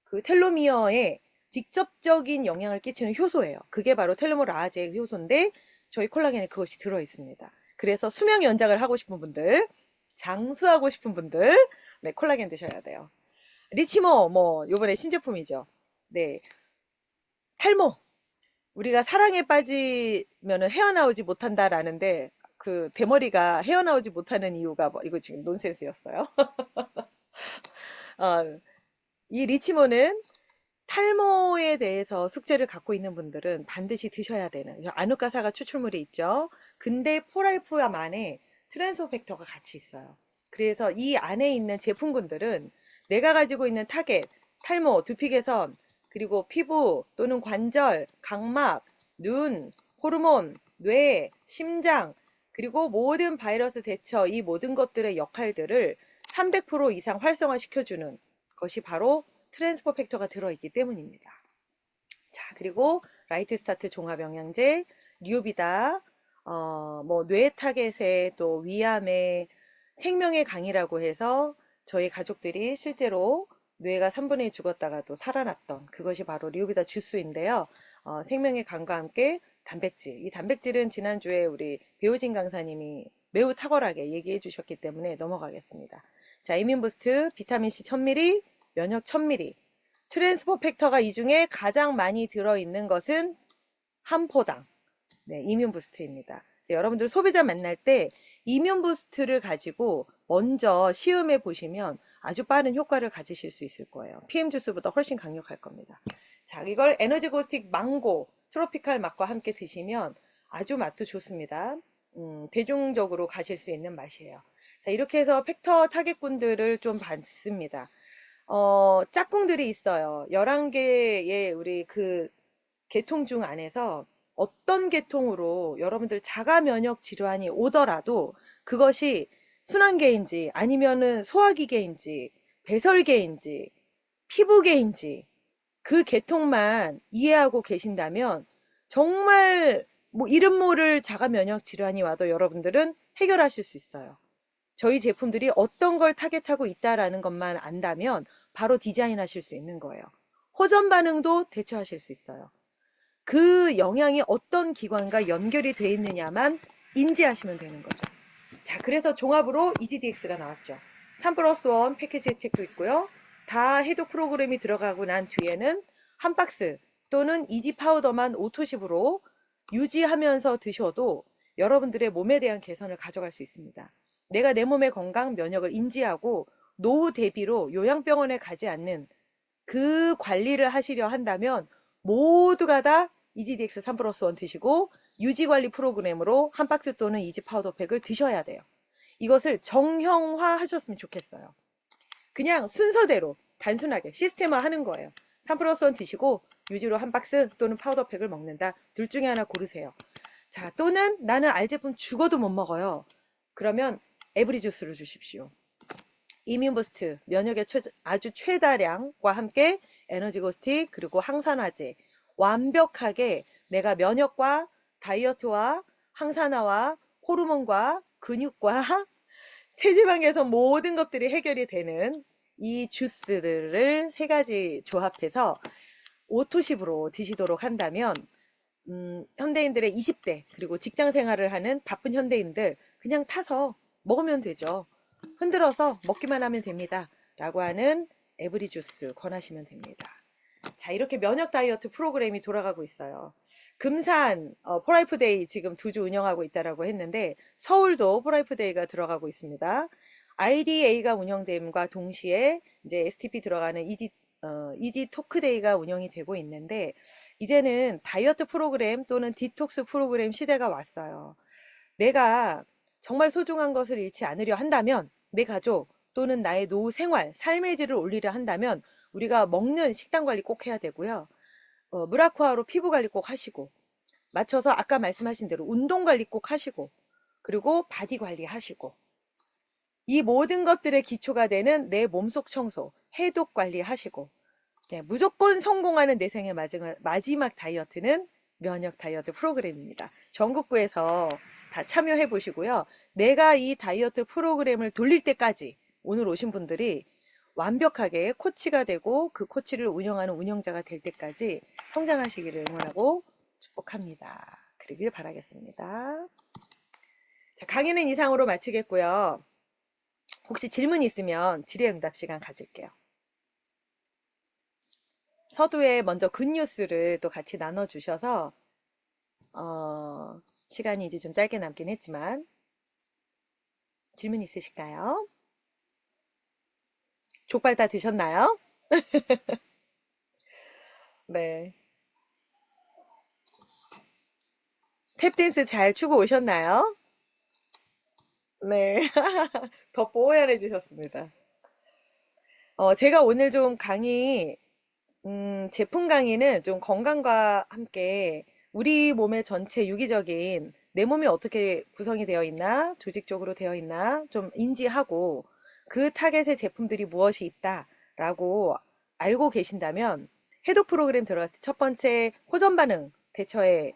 그 텔로미어에 직접적인 영향을 끼치는 효소예요. 그게 바로 텔로메라제 효소인데 저희 콜라겐에 그것이 들어있습니다. 그래서 수명 연장을 하고 싶은 분들, 장수하고 싶은 분들, 네, 콜라겐 드셔야 돼요. 리치모, 뭐, 요번에 신제품이죠. 네. 탈모. 우리가 사랑에 빠지면은 헤어나오지 못한다라는데, 그 대머리가 헤어나오지 못하는 이유가 뭐, 이거 지금 논센스였어요. 어, 이 리치모는 탈모에 대해서 숙제를 갖고 있는 분들은 반드시 드셔야 되는, 아누카사가 추출물이 있죠. 근데 포라이프만의 트랜스포 팩터가 같이 있어요. 그래서 이 안에 있는 제품군들은 내가 가지고 있는 타겟, 탈모, 두피 개선, 그리고 피부 또는 관절, 각막, 눈, 호르몬, 뇌, 심장, 그리고 모든 바이러스 대처 이 모든 것들의 역할들을 300% 이상 활성화시켜주는 것이 바로 트랜스포 팩터가 들어있기 때문입니다. 자, 그리고 라이트 스타트 종합 영양제, 리오비다, 뭐 뇌 타겟에 또 위암에 생명의 강이라고 해서 저희 가족들이 실제로 뇌가 3분의 1 죽었다가도 살아났던 그것이 바로 리오비타 주스인데요. 생명의 강과 함께 단백질. 이 단백질은 지난주에 우리 배우진 강사님이 매우 탁월하게 얘기해 주셨기 때문에 넘어가겠습니다. 자, 이뮨 부스트, 비타민C 1000ml, 면역 1000ml. 트랜스포 팩터가 이 중에 가장 많이 들어있는 것은 한 포당. 네, 이뮨 부스트입니다. 여러분들 소비자 만날 때 이뮨 부스트를 가지고 먼저 시음해 보시면 아주 빠른 효과를 가지실 수 있을 거예요. PM 주스보다 훨씬 강력할 겁니다. 자, 이걸 에너지 고스틱 망고 트로피칼 맛과 함께 드시면 아주 맛도 좋습니다. 대중적으로 가실 수 있는 맛이에요. 자, 이렇게 해서 팩터 타겟군들을 좀 봤습니다. 짝꿍들이 있어요. 11개의 우리 그 계통 중 안에서 어떤 계통으로 여러분들 자가 면역 질환이 오더라도 그것이 순환계인지 아니면은 소화기계인지 배설계인지 피부계인지 그 계통만 이해하고 계신다면 정말 뭐 이름 모를 자가 면역 질환이 와도 여러분들은 해결하실 수 있어요. 저희 제품들이 어떤 걸 타겟하고 있다라는 것만 안다면 바로 디자인하실 수 있는 거예요. 호전 반응도 대처하실 수 있어요. 그 영향이 어떤 기관과 연결이 돼 있느냐만 인지하시면 되는 거죠. 자, 그래서 종합으로 EGDX가 나왔죠. 3+1 패키지 혜택도 있고요. 다 해독 프로그램이 들어가고 난 뒤에는 한 박스 또는 이지 파우더만 오토십으로 유지하면서 드셔도 여러분들의 몸에 대한 개선을 가져갈 수 있습니다. 내가 내 몸의 건강, 면역을 인지하고 노후 대비로 요양병원에 가지 않는 그 관리를 하시려 한다면 모두가 다 EGDX 3+1 드시고 유지관리 프로그램으로 한 박스 또는 이지 파우더팩을 드셔야 돼요. 이것을 정형화 하셨으면 좋겠어요. 그냥 순서대로 단순하게 시스템화 하는 거예요. 3+1 드시고 유지로 한 박스 또는 파우더팩을 먹는다. 둘 중에 하나 고르세요. 자, 또는 나는 알제품 죽어도 못 먹어요. 그러면 에브리 주스를 주십시오. 이뮨 부스트, 면역의 아주 최다량과 함께 에너지 고스틱 그리고 항산화제 완벽하게 내가 면역과 다이어트와 항산화와 호르몬과 근육과 체지방 개선 모든 것들이 해결이 되는 이 주스들을 세 가지 조합해서 오토십으로 드시도록 한다면 현대인들의 20대 그리고 직장 생활을 하는 바쁜 현대인들 그냥 타서 먹으면 되죠. 흔들어서 먹기만 하면 됩니다. 라고 하는 에브리 주스 권하시면 됩니다. 자, 이렇게 면역 다이어트 프로그램이 돌아가고 있어요. 금산 포라이프 데이 지금 2주 운영하고 있다라고 했는데 서울도 포라이프 데이가 들어가고 있습니다. IDA가 운영됨과 동시에 이제 STP 들어가는 이지 토크 데이가 운영이 되고 있는데 이제는 다이어트 프로그램 또는 디톡스 프로그램 시대가 왔어요. 내가 정말 소중한 것을 잃지 않으려 한다면 내 가족 또는 나의 노후 생활, 삶의 질을 올리려 한다면 우리가 먹는 식단 관리 꼭 해야 되고요. 물아쿠아로 피부 관리 꼭 하시고 맞춰서 아까 말씀하신 대로 운동 관리 꼭 하시고 그리고 바디 관리 하시고 이 모든 것들의 기초가 되는 내 몸속 청소, 해독 관리 하시고 네, 무조건 성공하는 내 생의 마지막 다이어트는 면역 다이어트 프로그램입니다. 전국구에서 다 참여해 보시고요. 내가 이 다이어트 프로그램을 돌릴 때까지 오늘 오신 분들이 완벽하게 코치가 되고 그 코치를 운영하는 운영자가 될 때까지 성장하시기를 응원하고 축복합니다. 그러길 바라겠습니다. 자, 강의는 이상으로 마치겠고요. 혹시 질문 있으면 질의응답 시간 가질게요. 서두에 먼저 굿뉴스를 또 같이 나눠주셔서 시간이 이제 좀 짧게 남긴 했지만 질문 있으실까요? 족발 다 드셨나요? 네. 탭댄스 잘 추고 오셨나요? 네. 더 뽀얀해지셨습니다. 제가 오늘 좀 강의 제품 강의는 좀 건강과 함께 우리 몸의 전체 유기적인 내 몸이 어떻게 구성이 되어 있나, 조직적으로 되어 있나 좀 인지하고 그 타겟의 제품들이 무엇이 있다라고 알고 계신다면 해독 프로그램 들어갔을 때 첫 번째 호전 반응 대처에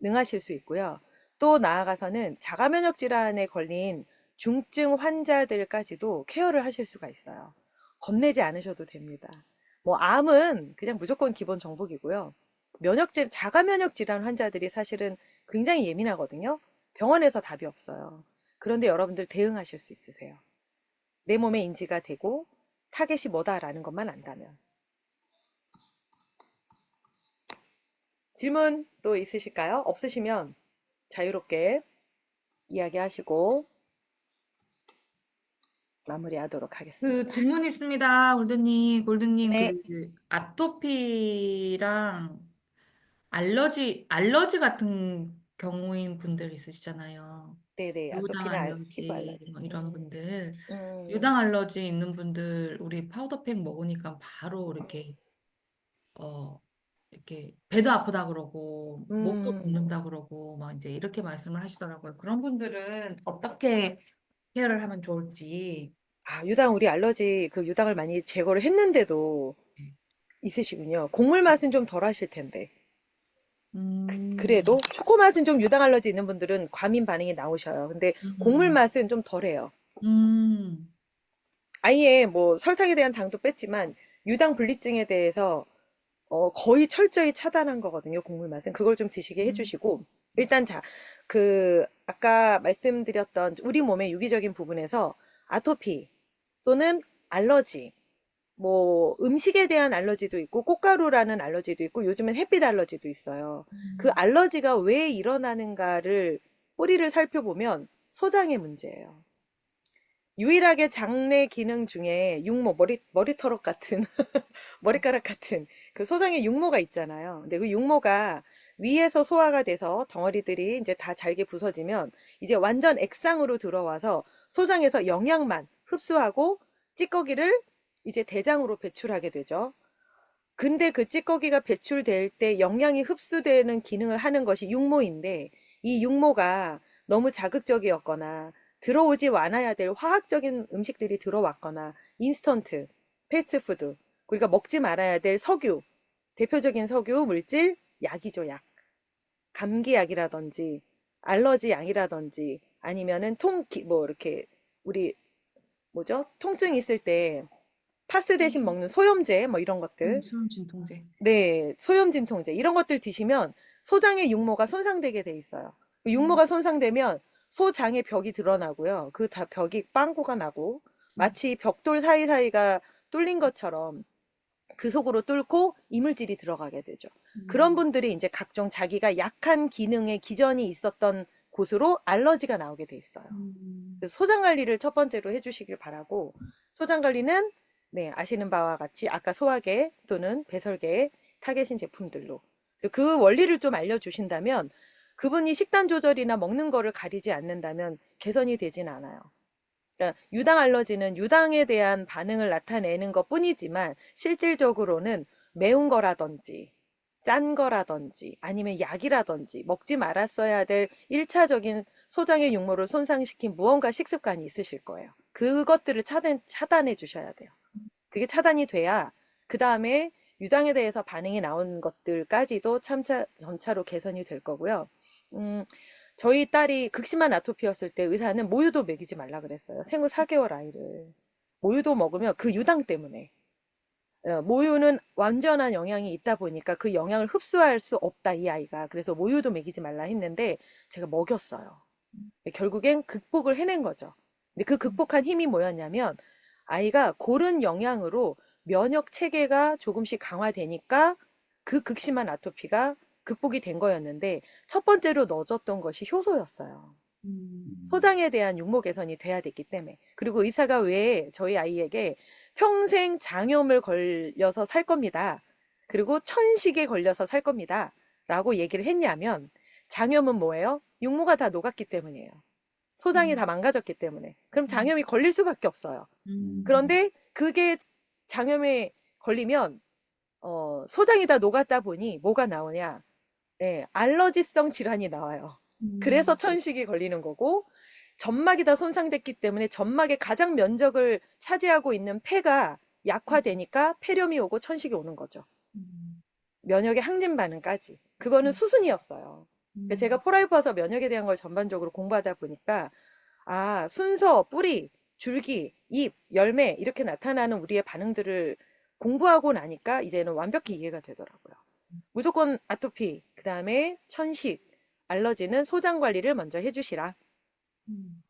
능하실 수 있고요. 또 나아가서는 자가 면역 질환에 걸린 중증 환자들까지도 케어를 하실 수가 있어요. 겁내지 않으셔도 됩니다. 뭐 암은 그냥 무조건 기본 정복이고요. 자가 면역 질환 환자들이 사실은 굉장히 예민하거든요. 병원에서 답이 없어요. 그런데 여러분들 대응하실 수 있으세요. 내 몸에 인지가 되고 타겟이 뭐다라는 것만 안다면. 질문 또 있으실까요? 없으시면 자유롭게 이야기하시고 마무리하도록 그 하겠습니다. 질문 있습니다. 골드님, 네, 그 아토피랑 알러지 같은 경우인 분들 있으시잖아요. 네네. 유당 아토피나 피부 알러지, 알러지. 뭐 이런 분들. 음, 유당 알러지 있는 분들, 우리 파우더팩 먹으니까 바로 어, 이렇게 배도 아프다 그러고, 목도 음. 붓는다 그러고, 막 이제 이렇게 말씀을 하시더라고요. 그런 분들은 어떻게 케어를 하면 좋을지. 아, 우리 알러지 그 유당을 많이 제거를 했는데도 있으시군요. 곡물 맛은 좀 덜 하실 텐데. 그래도 음, 초코 맛은 좀 유당 알러지 있는 분들은 과민 반응이 나오셔요. 근데 곡물 음, 맛은 좀 덜해요. 음, 아예 뭐 설탕에 대한 당도 뺐지만 유당 불내증에 대해서 거의 철저히 차단한 거거든요. 곡물 맛은. 그걸 좀 드시게 음, 해주시고 일단 자, 아까 말씀드렸던 우리 몸의 유기적인 부분에서 아토피 또는 알러지 뭐 음식에 대한 알러지도 있고 꽃가루라는 알러지도 있고 요즘엔 햇빛 알러지도 있어요. 그 음, 알러지가 왜 일어나는가를 뿌리를 살펴보면 소장의 문제예요. 유일하게 장내 기능 중에 육모, 머리털옷 같은, 머리카락 같은 그 소장의 육모가 있잖아요. 근데 그 육모가 위에서 소화가 돼서 덩어리들이 이제 다 잘게 부서지면 이제 완전 액상으로 들어와서 소장에서 영양만 흡수하고 찌꺼기를 이제 대장으로 배출하게 되죠. 근데 그 찌꺼기가 배출될 때 영양이 흡수되는 기능을 하는 것이 육모인데 이 육모가 너무 자극적이었거나 들어오지 않아야 될 화학적인 음식들이 들어왔거나 인스턴트, 패스트푸드, 우리가 먹지 말아야 될 석유, 대표적인 석유 물질, 약이죠, 약. 감기약이라든지 알러지 약이라든지 아니면은 뭐 이렇게 우리 뭐죠? 통증 있을 때 파스 대신 먹는 소염제 뭐 이런 것들 수면 진통제. 네, 소염진통제 이런 것들 드시면 소장의 육모가 손상되게 돼 있어요. 그 음, 육모가 손상되면 소장의 벽이 드러나고요. 그 다 벽이 빵꾸가 나고 음, 마치 벽돌 사이사이가 뚫린 것처럼 그 속으로 뚫고 이물질이 들어가게 되죠. 그런 음, 분들이 이제 각종 자기가 약한 기능에 기전이 있었던 곳으로 알러지가 나오게 돼 있어요. 음, 그래서 소장 관리를 첫 번째로 해주시길 바라고 소장 관리는 네, 아시는 바와 같이 아까 소화계 또는 배설계에 타겟인 제품들로 그래서 그 원리를 좀 알려주신다면 그분이 식단 조절이나 먹는 거를 가리지 않는다면 개선이 되진 않아요. 그러니까 유당 알러지는 유당에 대한 반응을 나타내는 것 뿐이지만 실질적으로는 매운 거라든지 짠 거라든지 아니면 약이라든지 먹지 말았어야 될 1차적인 소장의 육모를 손상시킨 무언가 식습관이 있으실 거예요. 그것들을 차단해 주셔야 돼요. 그게 차단이 돼야 그 다음에 유당에 대해서 반응이 나온 것들까지도 전차로 개선이 될 거고요. 음, 저희 딸이 극심한 아토피였을 때 의사는 모유도 먹이지 말라 그랬어요. 생후 4개월 아이를. 모유도 먹으면 그 유당 때문에. 모유는 완전한 영양이 있다 보니까 그 영양을 흡수할 수 없다, 이 아이가. 그래서 모유도 먹이지 말라 했는데 제가 먹였어요. 결국엔 극복을 해낸 거죠. 근데 그 극복한 힘이 뭐였냐면 아이가 고른 영양으로 면역 체계가 조금씩 강화되니까 그 극심한 아토피가 극복이 된 거였는데 첫 번째로 넣어줬던 것이 효소였어요. 음, 소장에 대한 육모 개선이 돼야 됐기 때문에. 그리고 의사가 왜 저희 아이에게 평생 장염을 걸려서 살 겁니다. 그리고 천식에 걸려서 살 겁니다. 라고 얘기를 했냐면 장염은 뭐예요? 육모가 다 녹았기 때문이에요. 소장이 음, 다 망가졌기 때문에. 그럼 음, 장염이 걸릴 수밖에 없어요. 음, 그런데 그게 장염에 걸리면 소장이 다 녹았다 보니 뭐가 나오냐? 네, 알러지성 질환이 나와요. 그래서 음, 천식이 걸리는 거고 점막이 다 손상됐기 때문에 점막의 가장 면적을 차지하고 있는 폐가 약화되니까 폐렴이 오고 천식이 오는 거죠. 음, 면역의 항진 반응까지. 그거는 수순이었어요. 제가 음, 포라이퍼에서 면역에 대한 걸 전반적으로 공부하다 보니까 아, 순서, 뿌리, 줄기, 잎, 열매 이렇게 나타나는 우리의 반응들을 공부하고 나니까 이제는 완벽히 이해가 되더라고요. 무조건 아토피, 그 다음에 천식, 알러지는 소장 관리를 먼저 해주시라. 음,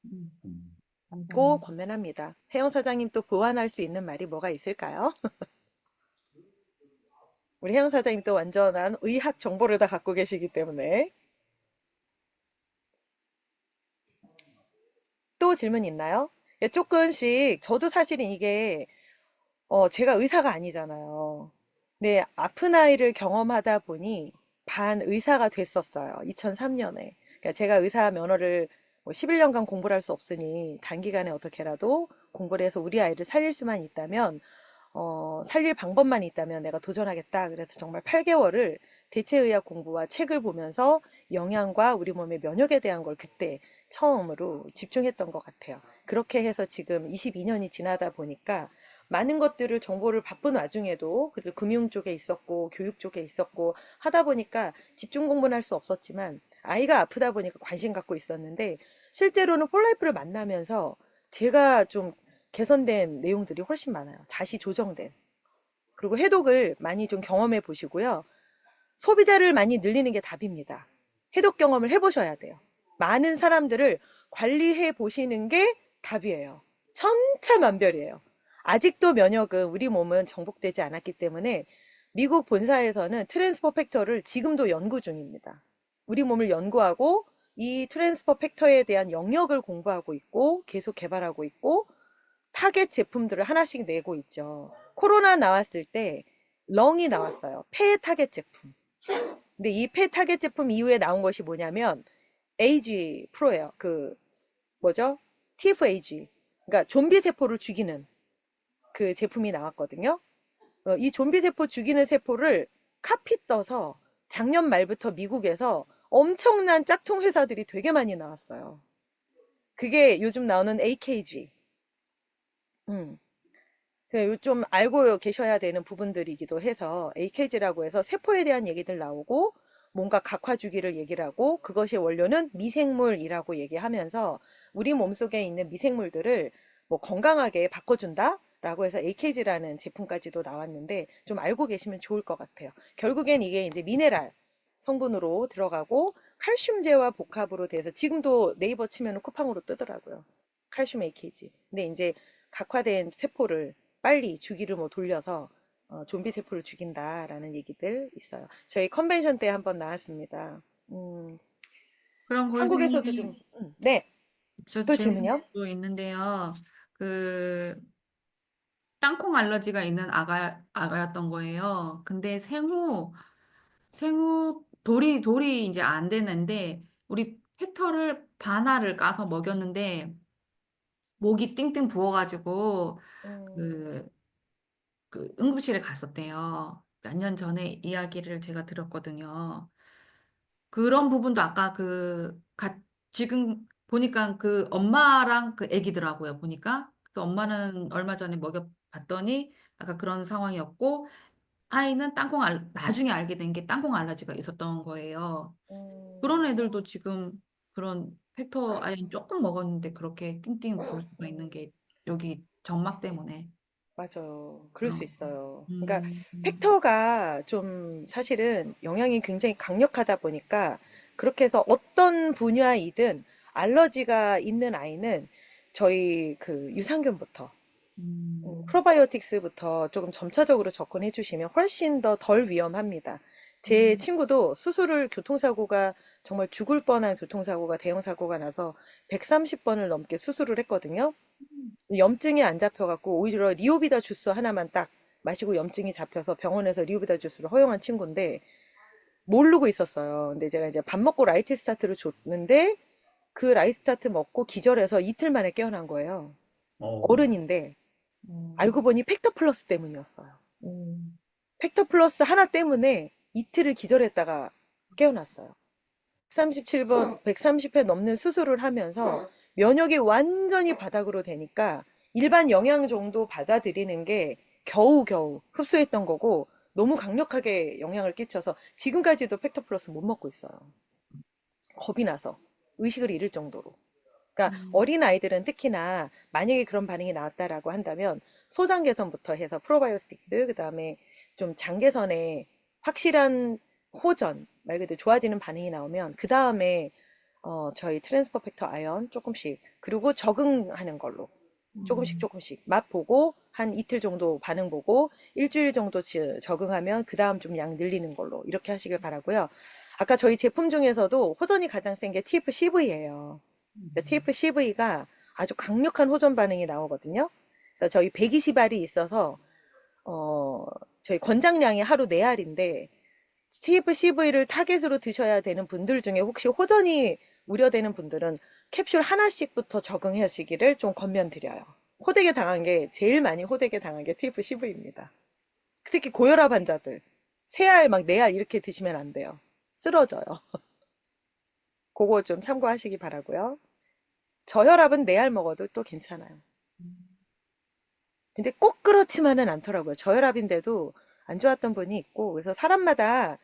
음. 고 감사합니다. 권면합니다. 혜영 사장님 또 보완할 수 있는 말이 뭐가 있을까요? 우리 혜영 사장님 또 완전한 의학 정보를 다 갖고 계시기 때문에. 또 질문 있나요? 예, 조금씩 저도 사실은 이게 제가 의사가 아니잖아요. 네, 아픈 아이를 경험하다 보니 반 의사가 됐었어요. 2003년에. 그러니까 제가 의사 면허를 뭐 11년간 공부를 할 수 없으니 단기간에 어떻게라도 공부를 해서 우리 아이를 살릴 수만 있다면 살릴 방법만 있다면 내가 도전하겠다. 그래서 정말 8개월을 대체의학 공부와 책을 보면서 영양과 우리 몸의 면역에 대한 걸 그때 처음으로 집중했던 것 같아요. 그렇게 해서 지금 22년이 지나다 보니까 많은 것들을 정보를 바쁜 와중에도 그래도 금융 쪽에 있었고 교육 쪽에 있었고 하다 보니까 집중 공부는 할 수 없었지만 아이가 아프다 보니까 관심 갖고 있었는데 실제로는 폴라이프를 만나면서 제가 좀 개선된 내용들이 훨씬 많아요. 다시 조정된. 그리고 해독을 많이 좀 경험해 보시고요. 소비자를 많이 늘리는 게 답입니다. 해독 경험을 해보셔야 돼요. 많은 사람들을 관리해 보시는 게 답이에요. 천차만별이에요. 아직도 면역은 우리 몸은 정복되지 않았기 때문에 미국 본사에서는 트랜스퍼 팩터를 지금도 연구 중입니다. 우리 몸을 연구하고 이 트랜스퍼 팩터에 대한 영역을 공부하고 있고 계속 개발하고 있고 타겟 제품들을 하나씩 내고 있죠. 코로나 나왔을 때 렁이 나왔어요. 폐 타겟 제품. 근데 이 폐 타겟 제품 이후에 나온 것이 뭐냐면 AG 프로예요. 그 뭐죠? TFAG. 그러니까 좀비 세포를 죽이는 그 제품이 나왔거든요. 이 좀비 세포 죽이는 세포를 카피 떠서 작년 말부터 미국에서 엄청난 짝퉁 회사들이 되게 많이 나왔어요. 그게 요즘 나오는 AKG. 음. 좀 알고 계셔야 되는 부분들이기도 해서 AKG라고 해서 세포에 대한 얘기들 나오고 뭔가 각화 주기를 얘기를 하고 그것의 원료는 미생물이라고 얘기하면서 우리 몸속에 있는 미생물들을 뭐 건강하게 바꿔준다라고 해서 AKG라는 제품까지도 나왔는데 좀 알고 계시면 좋을 것 같아요. 결국엔 이게 이제 미네랄 성분으로 들어가고 칼슘제와 복합으로 돼서 지금도 네이버 치면 쿠팡으로 뜨더라고요. 칼슘 AKG. 근데 이제 각화된 세포를 빨리 주기를 뭐 돌려서 좀비 세포를 죽인다라는 얘기들 있어요. 저희 컨벤션 때 한번 나왔습니다. 그럼 한국에서도 골든님, 좀, 네, 저 또 질문이요? 질문도 있는데요. 그 땅콩 알러지가 있는 아가였던 거예요. 근데 생후 돌이 이제 안 되는데 우리 팩터를 반알을 까서 먹였는데 목이 띵띵 부어가지고 음, 그, 그 응급실에 갔었대요. 몇 년 전에 이야기를 제가 들었거든요. 그런 부분도 아까 지금 보니까 그 엄마랑 그 애기더라고요. 보니까 그 엄마는 얼마 전에 먹여봤더니 아까 그런 상황이었고 아이는 나중에 알게 된 게 땅콩 알러지가 있었던 거예요. 그런 음, 애들도 지금 그런 팩터 아연 조금 먹었는데 그렇게 띵띵 부을 수가 있는 음. 게 여기 점막 때문에. 맞아요. 그럴 수 어. 있어요. 그러니까 음, 음, 팩터가 좀 사실은 영향이 굉장히 강력하다 보니까 그렇게 해서 어떤 분야이든 알러지가 있는 아이는 저희 그 유산균부터 음, 프로바이오틱스부터 조금 점차적으로 접근해 주시면 훨씬 더 덜 위험합니다. 제 음, 친구도 수술을 교통사고가 정말 죽을 뻔한 교통사고가 대형 사고가 나서 130번을 넘게 수술을 했거든요. 염증이 안 잡혀갖고 오히려 리오비다 주스 하나만 딱 마시고 염증이 잡혀서 병원에서 리오비다 주스를 허용한 친구인데 모르고 있었어요. 근데 제가 이제 밥 먹고 라이트 스타트를 줬는데 그 라이트 스타트 먹고 기절해서 이틀 만에 깨어난 거예요. 어, 어른인데 알고 음, 보니 팩터 플러스 때문이었어요. 음, 팩터 플러스 하나 때문에 이틀을 기절했다가 깨어났어요. 37번, 130회 넘는 수술을 하면서 면역이 완전히 바닥으로 되니까 일반 영양 정도 받아들이는 게 겨우겨우 흡수했던 거고 너무 강력하게 영향을 끼쳐서 지금까지도 팩터 플러스 못 먹고 있어요. 겁이 나서 의식을 잃을 정도로. 그러니까 어린 아이들은 특히나 만약에 그런 반응이 나왔다라고 한다면 소장 개선부터 해서 프로바이오틱스, 그다음에 좀 장 개선에 확실한 호전, 말 그대로 좋아지는 반응이 나오면 그다음에 저희 트랜스퍼 팩터 아연 조금씩, 그리고 적응하는 걸로 조금씩 조금씩 맛 보고 한 이틀 정도 반응 보고 일주일 정도 적응하면 그다음 좀 양 늘리는 걸로 이렇게 하시길 바라고요. 아까 저희 제품 중에서도 호전이 가장 센 게 TFCV예요. TFCV가 아주 강력한 호전 반응이 나오거든요. 그래서 저희 120알이 있어서 어, 저희 권장량이 하루 4알인데 TFCV를 타겟으로 드셔야 되는 분들 중에 혹시 호전이 우려되는 분들은 캡슐 하나씩부터 적응하시기를 좀 권면드려요. 호되게 당한 게 제일 많이 호되게 당한 게 TFCV입니다. 특히 고혈압 환자들 3알 막 4알 이렇게 드시면 안 돼요. 쓰러져요. 그거 좀 참고하시기 바라고요. 저혈압은 4알 먹어도 또 괜찮아요. 근데 꼭 그렇지만은 않더라고요. 저혈압인데도 안 좋았던 분이 있고, 그래서 사람마다,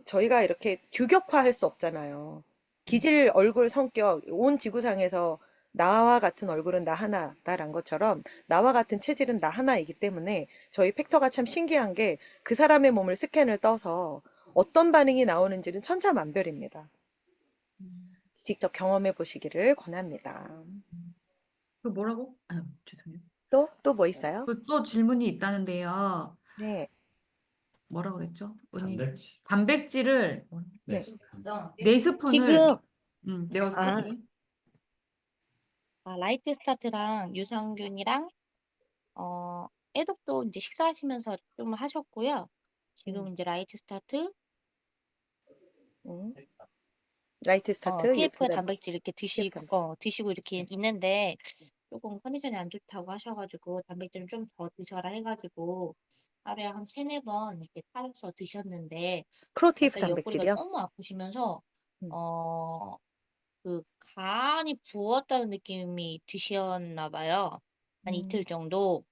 저희가 이렇게 규격화할 수 없잖아요. 기질, 얼굴, 성격, 온 지구상에서 나와 같은 얼굴은 나 하나다란 것처럼 나와 같은 체질은 나 하나이기 때문에 저희 팩터가 참 신기한 게 그 사람의 몸을 스캔을 떠서 어떤 반응이 나오는지는 천차만별입니다. 직접 경험해 보시기를 권합니다. 그 뭐라고? 아유, 죄송해요. 또 뭐 있어요? 그 또 질문이 있다는데요. 네, 뭐라고 그랬죠? 은희 단백질. 단백질을 네. 네. 4스푼을 지금 내가 아, 끌게. 라이트 스타트랑 유산균이랑 애독도 이제 식사하시면서 좀 하셨고요. 음, 지금 이제 라이트 스타트, 음. 라이트 스타트, TF와 그다음 단백질 이렇게 TF 단백. 드시고 이렇게 있는데 조금 컨디션이 안 좋다고 하셔가지고 단백질을 좀 더 드셔라 해가지고 하루에 한 세네 번 이렇게 타서 드셨는데 프로티프 갑자기 옆구리가 단백질이요? 너무 아프시면서 음, 어, 그 간이 부었다는 느낌이 드셨나 봐요. 한 음, 이틀 정도.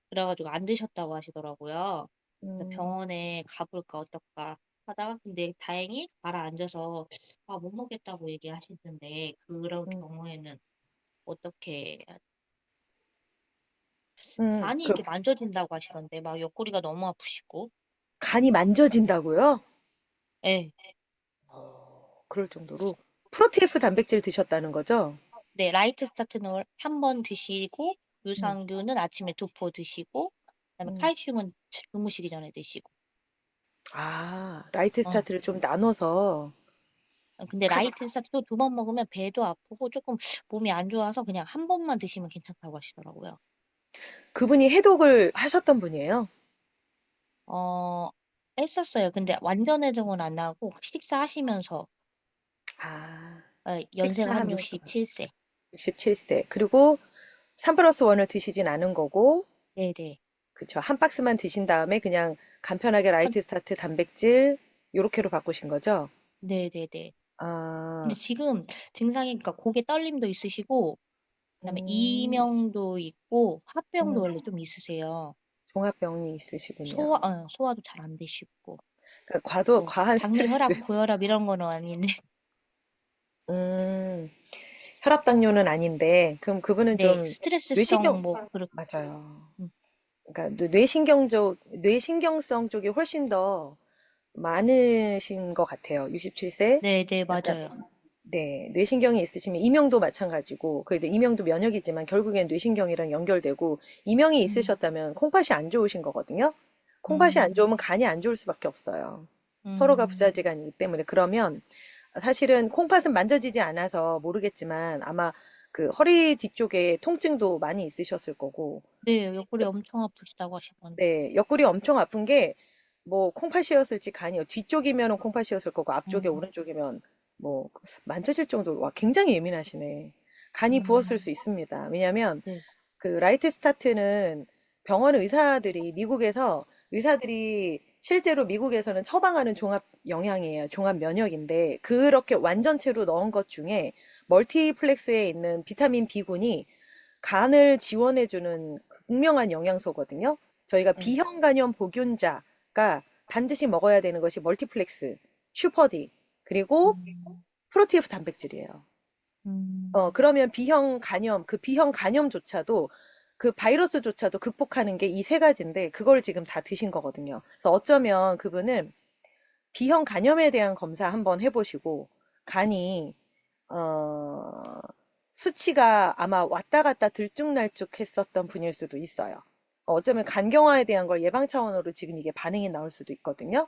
그래가지고 안 드셨다고 하시더라고요. 그래서 음, 병원에 가볼까 어떨까 하다가 근데 다행히 가라앉아서 못 먹겠다고 얘기하시는데 그런 음, 경우에는 어떻게 간이 그 이렇게 만져진다고 하시던데 막 옆구리가 너무 아프시고 간이 만져진다고요? 네, 그럴 정도로 프로티프 단백질 드셨다는 거죠? 네 라이트 스타트는 한 번 드시고 음, 유산균은 아침에 2포 드시고 그다음에 음. 칼슘은 주무시기 전에 드시고 라이트 어. 스타트를 좀 나눠서 근데 칼, 라이트 스타트도 2번 먹으면 배도 아프고 조금 몸이 안 좋아서 그냥 한 번만 드시면 괜찮다고 하시더라고요. 그분이 해독을 하셨던 분이에요. 어, 했었어요. 근데 완전 해독은 안 하고 식사하시면서 아, 연세가 한 식사하면서 67세. 67세. 그리고 3 플러스 1을 드시진 않은 거고, 네네. 그쵸. 한 박스만 드신 다음에 그냥 간편하게 한, 라이트 스타트 단백질 요렇게로 바꾸신 거죠? 네네네. 근데 아, 지금 증상이 그러니까 고개 떨림도 있으시고 그다음에 음, 이명도 있고 화병도 음, 원래 좀 있으세요. 종합병이 있으시군요. 소화도 잘 안 되시고 그러니까 뭐 과한 당뇨, 스트레스. 혈압, 고혈압 이런 거는 아닌데 음, 혈압당뇨는 아닌데, 그럼 그분은 네 좀 뇌신경, 스트레스성 뭐 그렇 맞아요. 음, 그러니까 뇌신경성 쪽이 훨씬 더 많으신 것 같아요. 67세. 네네 약간 맞아요. 네, 뇌신경이 있으시면 이명도 마찬가지고, 그 이명도 면역이지만 결국엔 뇌신경이랑 연결되고, 이명이 음, 있으셨다면 콩팥이 안 좋으신 거거든요. 콩팥이 안 음, 좋으면 간이 안 좋을 수밖에 없어요. 서로가 음. 부자지간이기 때문에. 그러면 사실은 콩팥은 만져지지 않아서 모르겠지만 아마 그 허리 뒤쪽에 통증도 많이 있으셨을 거고, 네, 옆구리 엄청 아프시다고 하시던데. 네, 옆구리 엄청 아픈 게 뭐 콩팥이었을지 간이요. 뒤쪽이면 콩팥이었을 거고 앞쪽에 음, 오른쪽이면 뭐 만져질 정도로 와 굉장히 예민하시네. 간이 부었을 수 음, 있습니다. 왜냐하면 네. 그 라이트 스타트는 병원 의사들이 미국에서 의사들이 실제로 미국에서는 처방하는 종합 영양이에요. 종합 면역인데 그렇게 완전체로 넣은 것 중에 멀티플렉스에 있는 비타민 B군이 간을 지원해주는 분명한 영양소거든요. 저희가 네. B형 간염 보균자가 반드시 먹어야 되는 것이 멀티플렉스, 슈퍼디, 그리고 음, 프로티오프 단백질이에요. 그러면 B형 간염, 그 B형 간염조차도 그 바이러스조차도 극복하는 게 이 세 가지인데 그걸 지금 다 드신 거거든요. 그래서 어쩌면 그분은 B형 간염에 대한 검사 한번 해보시고 간이 어, 수치가 아마 왔다 갔다 들쭉날쭉 했었던 분일 수도 있어요. 어쩌면 간경화에 대한 걸 예방 차원으로 지금 이게 반응이 나올 수도 있거든요.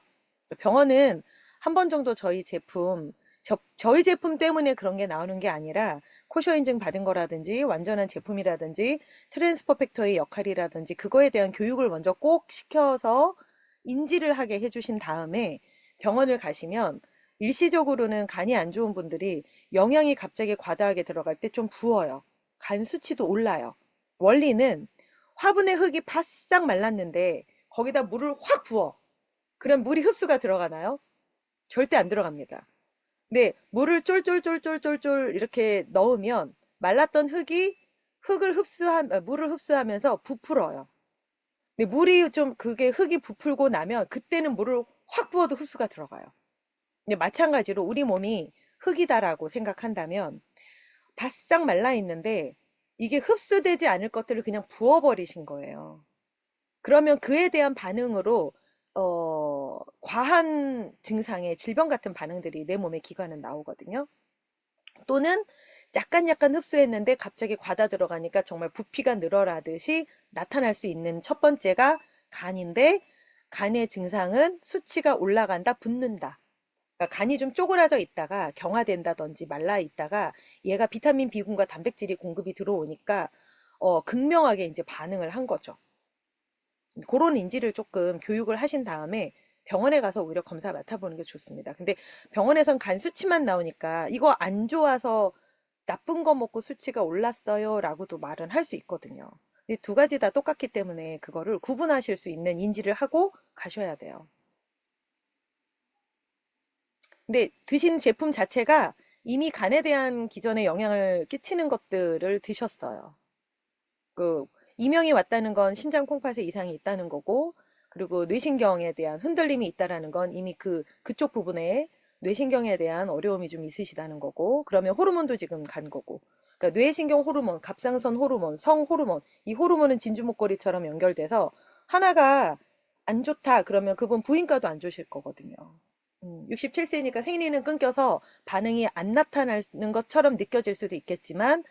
병원은 한 번 정도 저희 제품 때문에 그런 게 나오는 게 아니라 코쇼 인증 받은 거라든지 완전한 제품이라든지 트랜스퍼 팩터의 역할이라든지 그거에 대한 교육을 먼저 꼭 시켜서 인지를 하게 해주신 다음에 병원을 가시면 일시적으로는 간이 안 좋은 분들이 영양이 갑자기 과다하게 들어갈 때 좀 부어요. 간 수치도 올라요. 원리는 화분의 흙이 바싹 말랐는데 거기다 물을 확 부어. 그럼 물이 흡수가 들어가나요? 절대 안 들어갑니다. 근데 물을 쫄쫄쫄쫄쫄쫄 이렇게 넣으면 말랐던 흙이 물을 흡수하면서 부풀어요. 근데 물이 좀 그게 흙이 부풀고 나면 그때는 물을 확 부어도 흡수가 들어가요. 근데 마찬가지로 우리 몸이 흙이다라고 생각한다면 바싹 말라 있는데 이게 흡수되지 않을 것들을 그냥 부어버리신 거예요. 그러면 그에 대한 반응으로 과한 증상의 질병 같은 반응들이 내 몸의 기관은 나오거든요. 또는 약간 흡수했는데 갑자기 과다 들어가니까 정말 부피가 늘어나듯이 나타날 수 있는 첫 번째가 간인데 간의 증상은 수치가 올라간다, 붓는다. 그러니까 간이 좀 쪼그라져 있다가 경화된다든지 말라 있다가 얘가 비타민 B군과 단백질이 공급이 들어오니까 극명하게 이제 반응을 한 거죠. 그런 인지를 조금 교육을 하신 다음에 병원에 가서 오히려 검사 맡아보는 게 좋습니다. 근데 병원에선 간 수치만 나오니까 이거 안 좋아서 나쁜 거 먹고 수치가 올랐어요 라고도 말은 할 수 있거든요. 근데 두 가지 다 똑같기 때문에 그거를 구분하실 수 있는 인지를 하고 가셔야 돼요. 근데 드신 제품 자체가 이미 간에 대한 기전에 영향을 끼치는 것들을 드셨어요. 그 이명이 왔다는 건 신장 콩팥에 이상이 있다는 거고, 그리고 뇌신경에 대한 흔들림이 있다라는 건 이미 그쪽 부분에 뇌신경에 대한 어려움이 좀 있으시다는 거고, 그러면 호르몬도 지금 간 거고. 그러니까 뇌신경 호르몬, 갑상선 호르몬, 성 호르몬, 이 호르몬은 진주목걸이처럼 연결돼서 하나가 안 좋다 그러면 그분 부인과도 안 좋으실 거거든요. 67세니까 생리는 끊겨서 반응이 안 나타나는 것처럼 느껴질 수도 있겠지만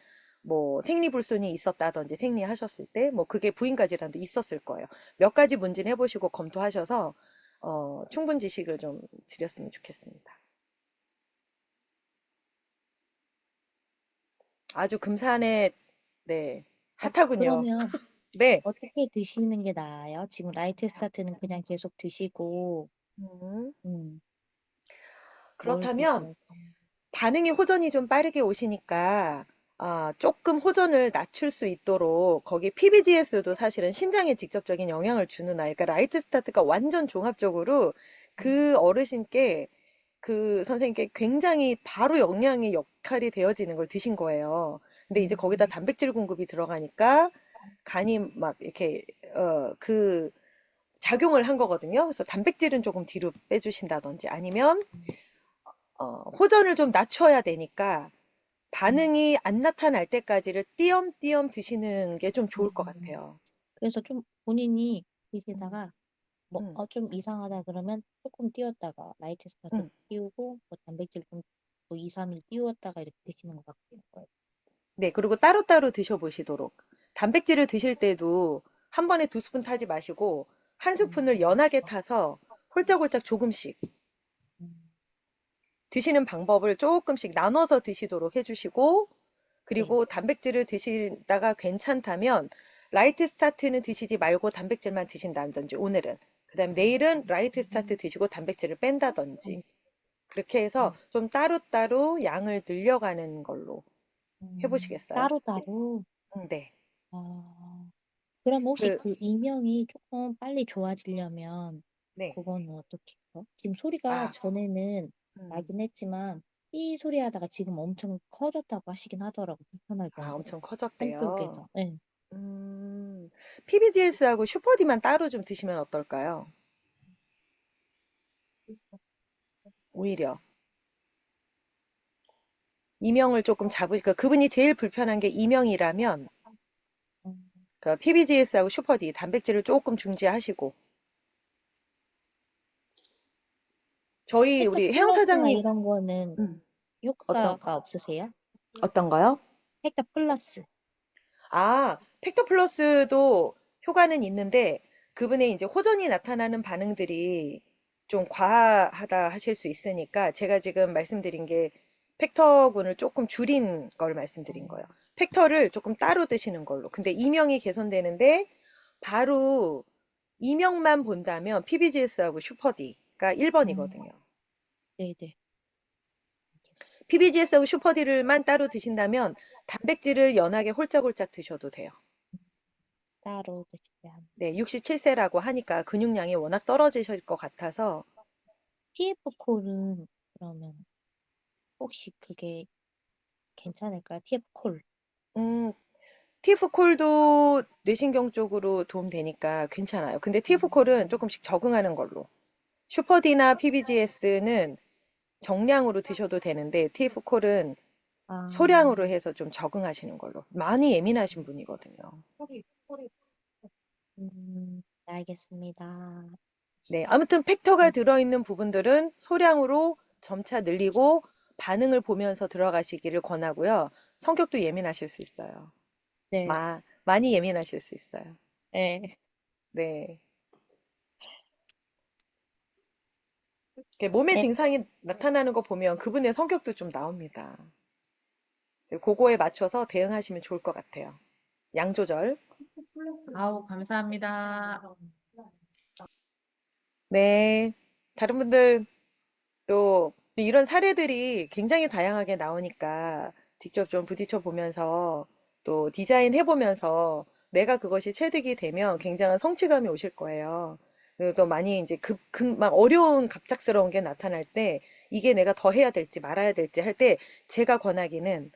뭐 생리불순이 있었다든지 생리하셨을 때 뭐 그게 부인과 질환도 있었을 거예요. 몇 가지 문진해 보시고 검토하셔서 충분 지식을 좀 드렸으면 좋겠습니다. 아주 금산에 네 핫하군요. 그러면 네. 어떻게 드시는 게 나아요? 지금 라이트 스타트는 그냥 계속 드시고, 음, 음, 뭘 그렇다면 드셔야 반응이 호전이 좀 빠르게 오시니까 조금 호전을 낮출 수 있도록 거기 PBGS도 사실은 신장에 직접적인 영향을 주는 아이. 그러니까 라이트 스타트가 완전 종합적으로 그 어르신께 그 선생님께 굉장히 바로 영양의 역할이 되어지는 걸 드신 거예요. 근데 이제 거기다 단백질 공급이 들어가니까 간이 막 이렇게 그 작용을 한 거거든요. 그래서 단백질은 조금 뒤로 빼주신다든지 아니면 호전을 좀 낮춰야 되니까 반응이 안 나타날 때까지를 띄엄띄엄 드시는 게 좀 좋을 것 같아요. 그래서 좀 본인이 음, 드시다가 뭐, 음, 좀 이상하다 그러면 조금 띄웠다가 라이트 스타트 음. 띄우고 뭐 단백질 좀 뭐 2, 3일 띄웠다가 이렇게 드시는 것 같아요. 네, 그리고 따로따로 드셔보시도록. 단백질을 드실 때도 한 번에 두 스푼 타지 마시고 한 스푼을 연하게 타서 홀짝홀짝 조금씩 음, 드시는 방법을 조금씩 나눠서 드시도록 해주시고 네. 그리고 단백질을 드시다가 괜찮다면 라이트 스타트는 드시지 말고 단백질만 드신다든지 오늘은 그다음 내일은 라이트 스타트 드시고 단백질을 뺀다든지 그렇게 해서 좀 따로따로 양을 늘려가는 걸로 해보시겠어요? 따로따로. 네. 아, 그럼 혹시 그, 그 이명이 조금 빨리 좋아지려면 네. 그거는 어떻게 해요? 지금 소리가 아, 전에는 음, 나긴 했지만 이 소리 하다가 지금 엄청 커졌다고 하시긴 하더라고요. 불편할 정도로. 엄청 커졌대요. 한쪽에서. 네. PBGS하고 슈퍼디만 따로 좀 드시면 어떨까요? 오히려. 이명을 조금 잡으니까 그분이 제일 불편한 게 이명이라면 음, 그 PBGS하고 슈퍼D 단백질을 조금 중지하시고 저희 팩터 우리 혜영 플러스나 사장님 이런 거는 음, 어떤 효과가 없으세요? 어떤 거요? 팩터 플러스. 아, 팩터 플러스도 효과는 있는데 그분의 이제 호전이 나타나는 반응들이 좀 과하다 하실 수 있으니까 제가 지금 말씀드린 게 팩터군을 조금 줄인 걸 말씀드린 거예요. 팩터를 조금 따로 드시는 걸로. 근데 이명이 개선되는데 바로 이명만 본다면 PBGS하고 슈퍼디가 음, 1번이거든요. 네네. 알겠습니다. PBGS하고 슈퍼디를만 따로 드신다면 단백질을 연하게 홀짝홀짝 드셔도 돼요. 따로 드시면. 네, 67세라고 하니까 근육량이 워낙 떨어지실 것 같아서 TF콜은 그러면 혹시 그게 괜찮을까요? TF콜. 음, 티프콜도 뇌신경 쪽으로 도움되니까 괜찮아요. 근데 티프콜은 조금씩 적응하는 걸로. 슈퍼디나 PBGS는 정량으로 드셔도 되는데 TF콜은 아, 소량으로 해서 좀 적응하시는 걸로. 많이 예민하신 분이거든요. 알겠습니다. 네, 아무튼 팩터가 들어있는 부분들은 소량으로 점차 늘리고 반응을 보면서 들어가시기를 권하고요. 성격도 예민하실 수 있어요. 네. 많이 예민하실 수 있어요. 네. 네. 이렇게 몸의 네. 증상이 나타나는 거 보면 그분의 성격도 좀 나옵니다. 그거에 맞춰서 대응하시면 좋을 것 같아요. 양 조절. 아우, 감사합니다. 네. 다른 분들 또 이런 사례들이 굉장히 다양하게 나오니까 직접 좀 부딪혀 보면서 또 디자인 해보면서 내가 그것이 체득이 되면 굉장한 성취감이 오실 거예요. 그리고 또 많이 이제 막 어려운 갑작스러운 게 나타날 때 이게 내가 더 해야 될지 말아야 될지 할 때 제가 권하기는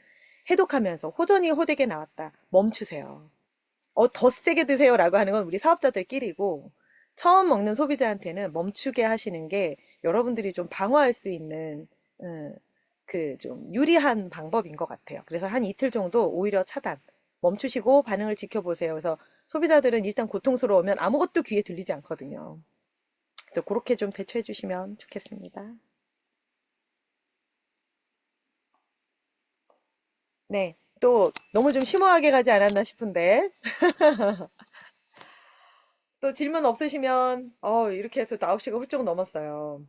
해독하면서 호전이 호되게 나왔다. 멈추세요. 더 세게 드세요라고 하는 건 우리 사업자들끼리고 처음 먹는 소비자한테는 멈추게 하시는 게 여러분들이 좀 방어할 수 있는 그 좀 유리한 방법인 것 같아요. 그래서 한 이틀 정도 오히려 차단, 멈추시고 반응을 지켜보세요. 그래서 소비자들은 일단 고통스러우면 아무것도 귀에 들리지 않거든요. 그래서 그렇게 좀 대처해 주시면 좋겠습니다. 네, 또 너무 좀 심오하게 가지 않았나 싶은데 또 질문 없으시면 이렇게 해서 또 9시가 훌쩍 넘었어요.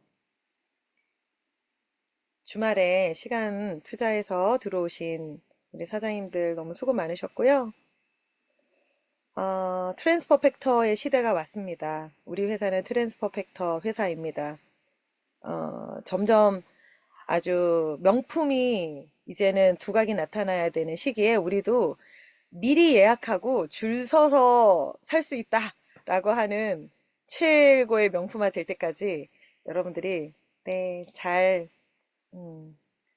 주말에 시간 투자해서 들어오신 우리 사장님들 너무 수고 많으셨고요. 트랜스퍼 팩터의 시대가 왔습니다. 우리 회사는 트랜스퍼 팩터 회사입니다. 점점 아주 명품이 이제는 두각이 나타나야 되는 시기에 우리도 미리 예약하고 줄 서서 살 수 있다라고 하는 최고의 명품화 될 때까지 여러분들이 네, 잘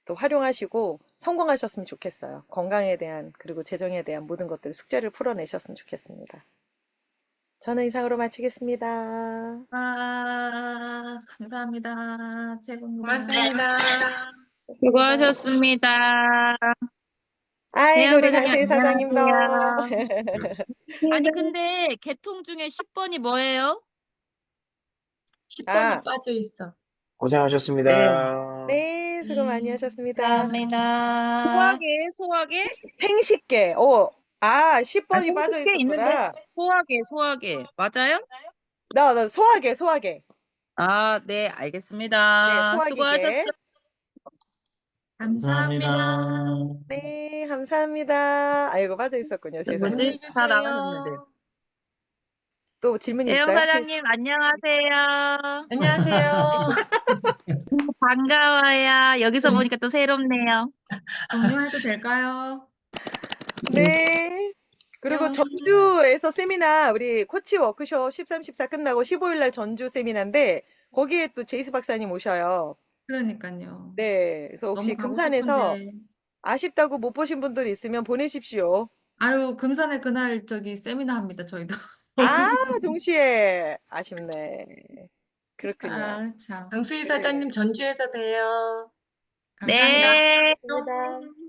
또 활용하시고 성공하셨으면 좋겠어요. 건강에 대한 그리고 재정에 대한 모든 것들 숙제를 풀어내셨으면 좋겠습니다. 저는 이상으로 마치겠습니다. 감사합니다. 최고입니다. 고맙습니다. 좋습니다. 수고하셨습니다. 아이고 혜영 우리 사장님 강세희 사장님도 안녕하세요. 아니 근데 개통 중에 10번이 뭐예요? 10번이 아, 빠져 있어. 네. 고생하셨습니다. 네, 수고 많이 하셨습니다. 감사합니다. 소화계, 소화계? 생식계, 10번이 빠져 생식계 있는데 있었구나. 소화계 맞아요? 나 소화계. 네, 네, 알겠습니다. 수고하셨어요. 소화기계. 감사합니다. 네, 감사합니다. 아이고, 빠져 있었군요, 세상에. 안녕히 뭐지? 다 나가셨는데. 계세요. 또 질문이 혜영 있어요? 사장님 안녕하세요. 안녕하세요. 반가워요. 여기서 보니까 또 새롭네요. 종료해도 될까요? 네. 그리고 뿅. 전주에서 세미나, 우리 코치 워크숍 13, 14 끝나고 15일 날 전주 세미나인데, 거기에 또 제이스 박사님 오셔요. 그러니까요. 네. 그래서 혹시 너무 가고 금산에서 싶은데. 아쉽다고 못 보신 분들 있으면 보내십시오. 아유, 금산에 그날 저기 세미나 합니다, 저희도. 아, 동시에. 아쉽네. 그렇군요. 아, 참. 강수희 그, 사장님 전주에서 봬요. 감사합니다. 네. 감사합니다.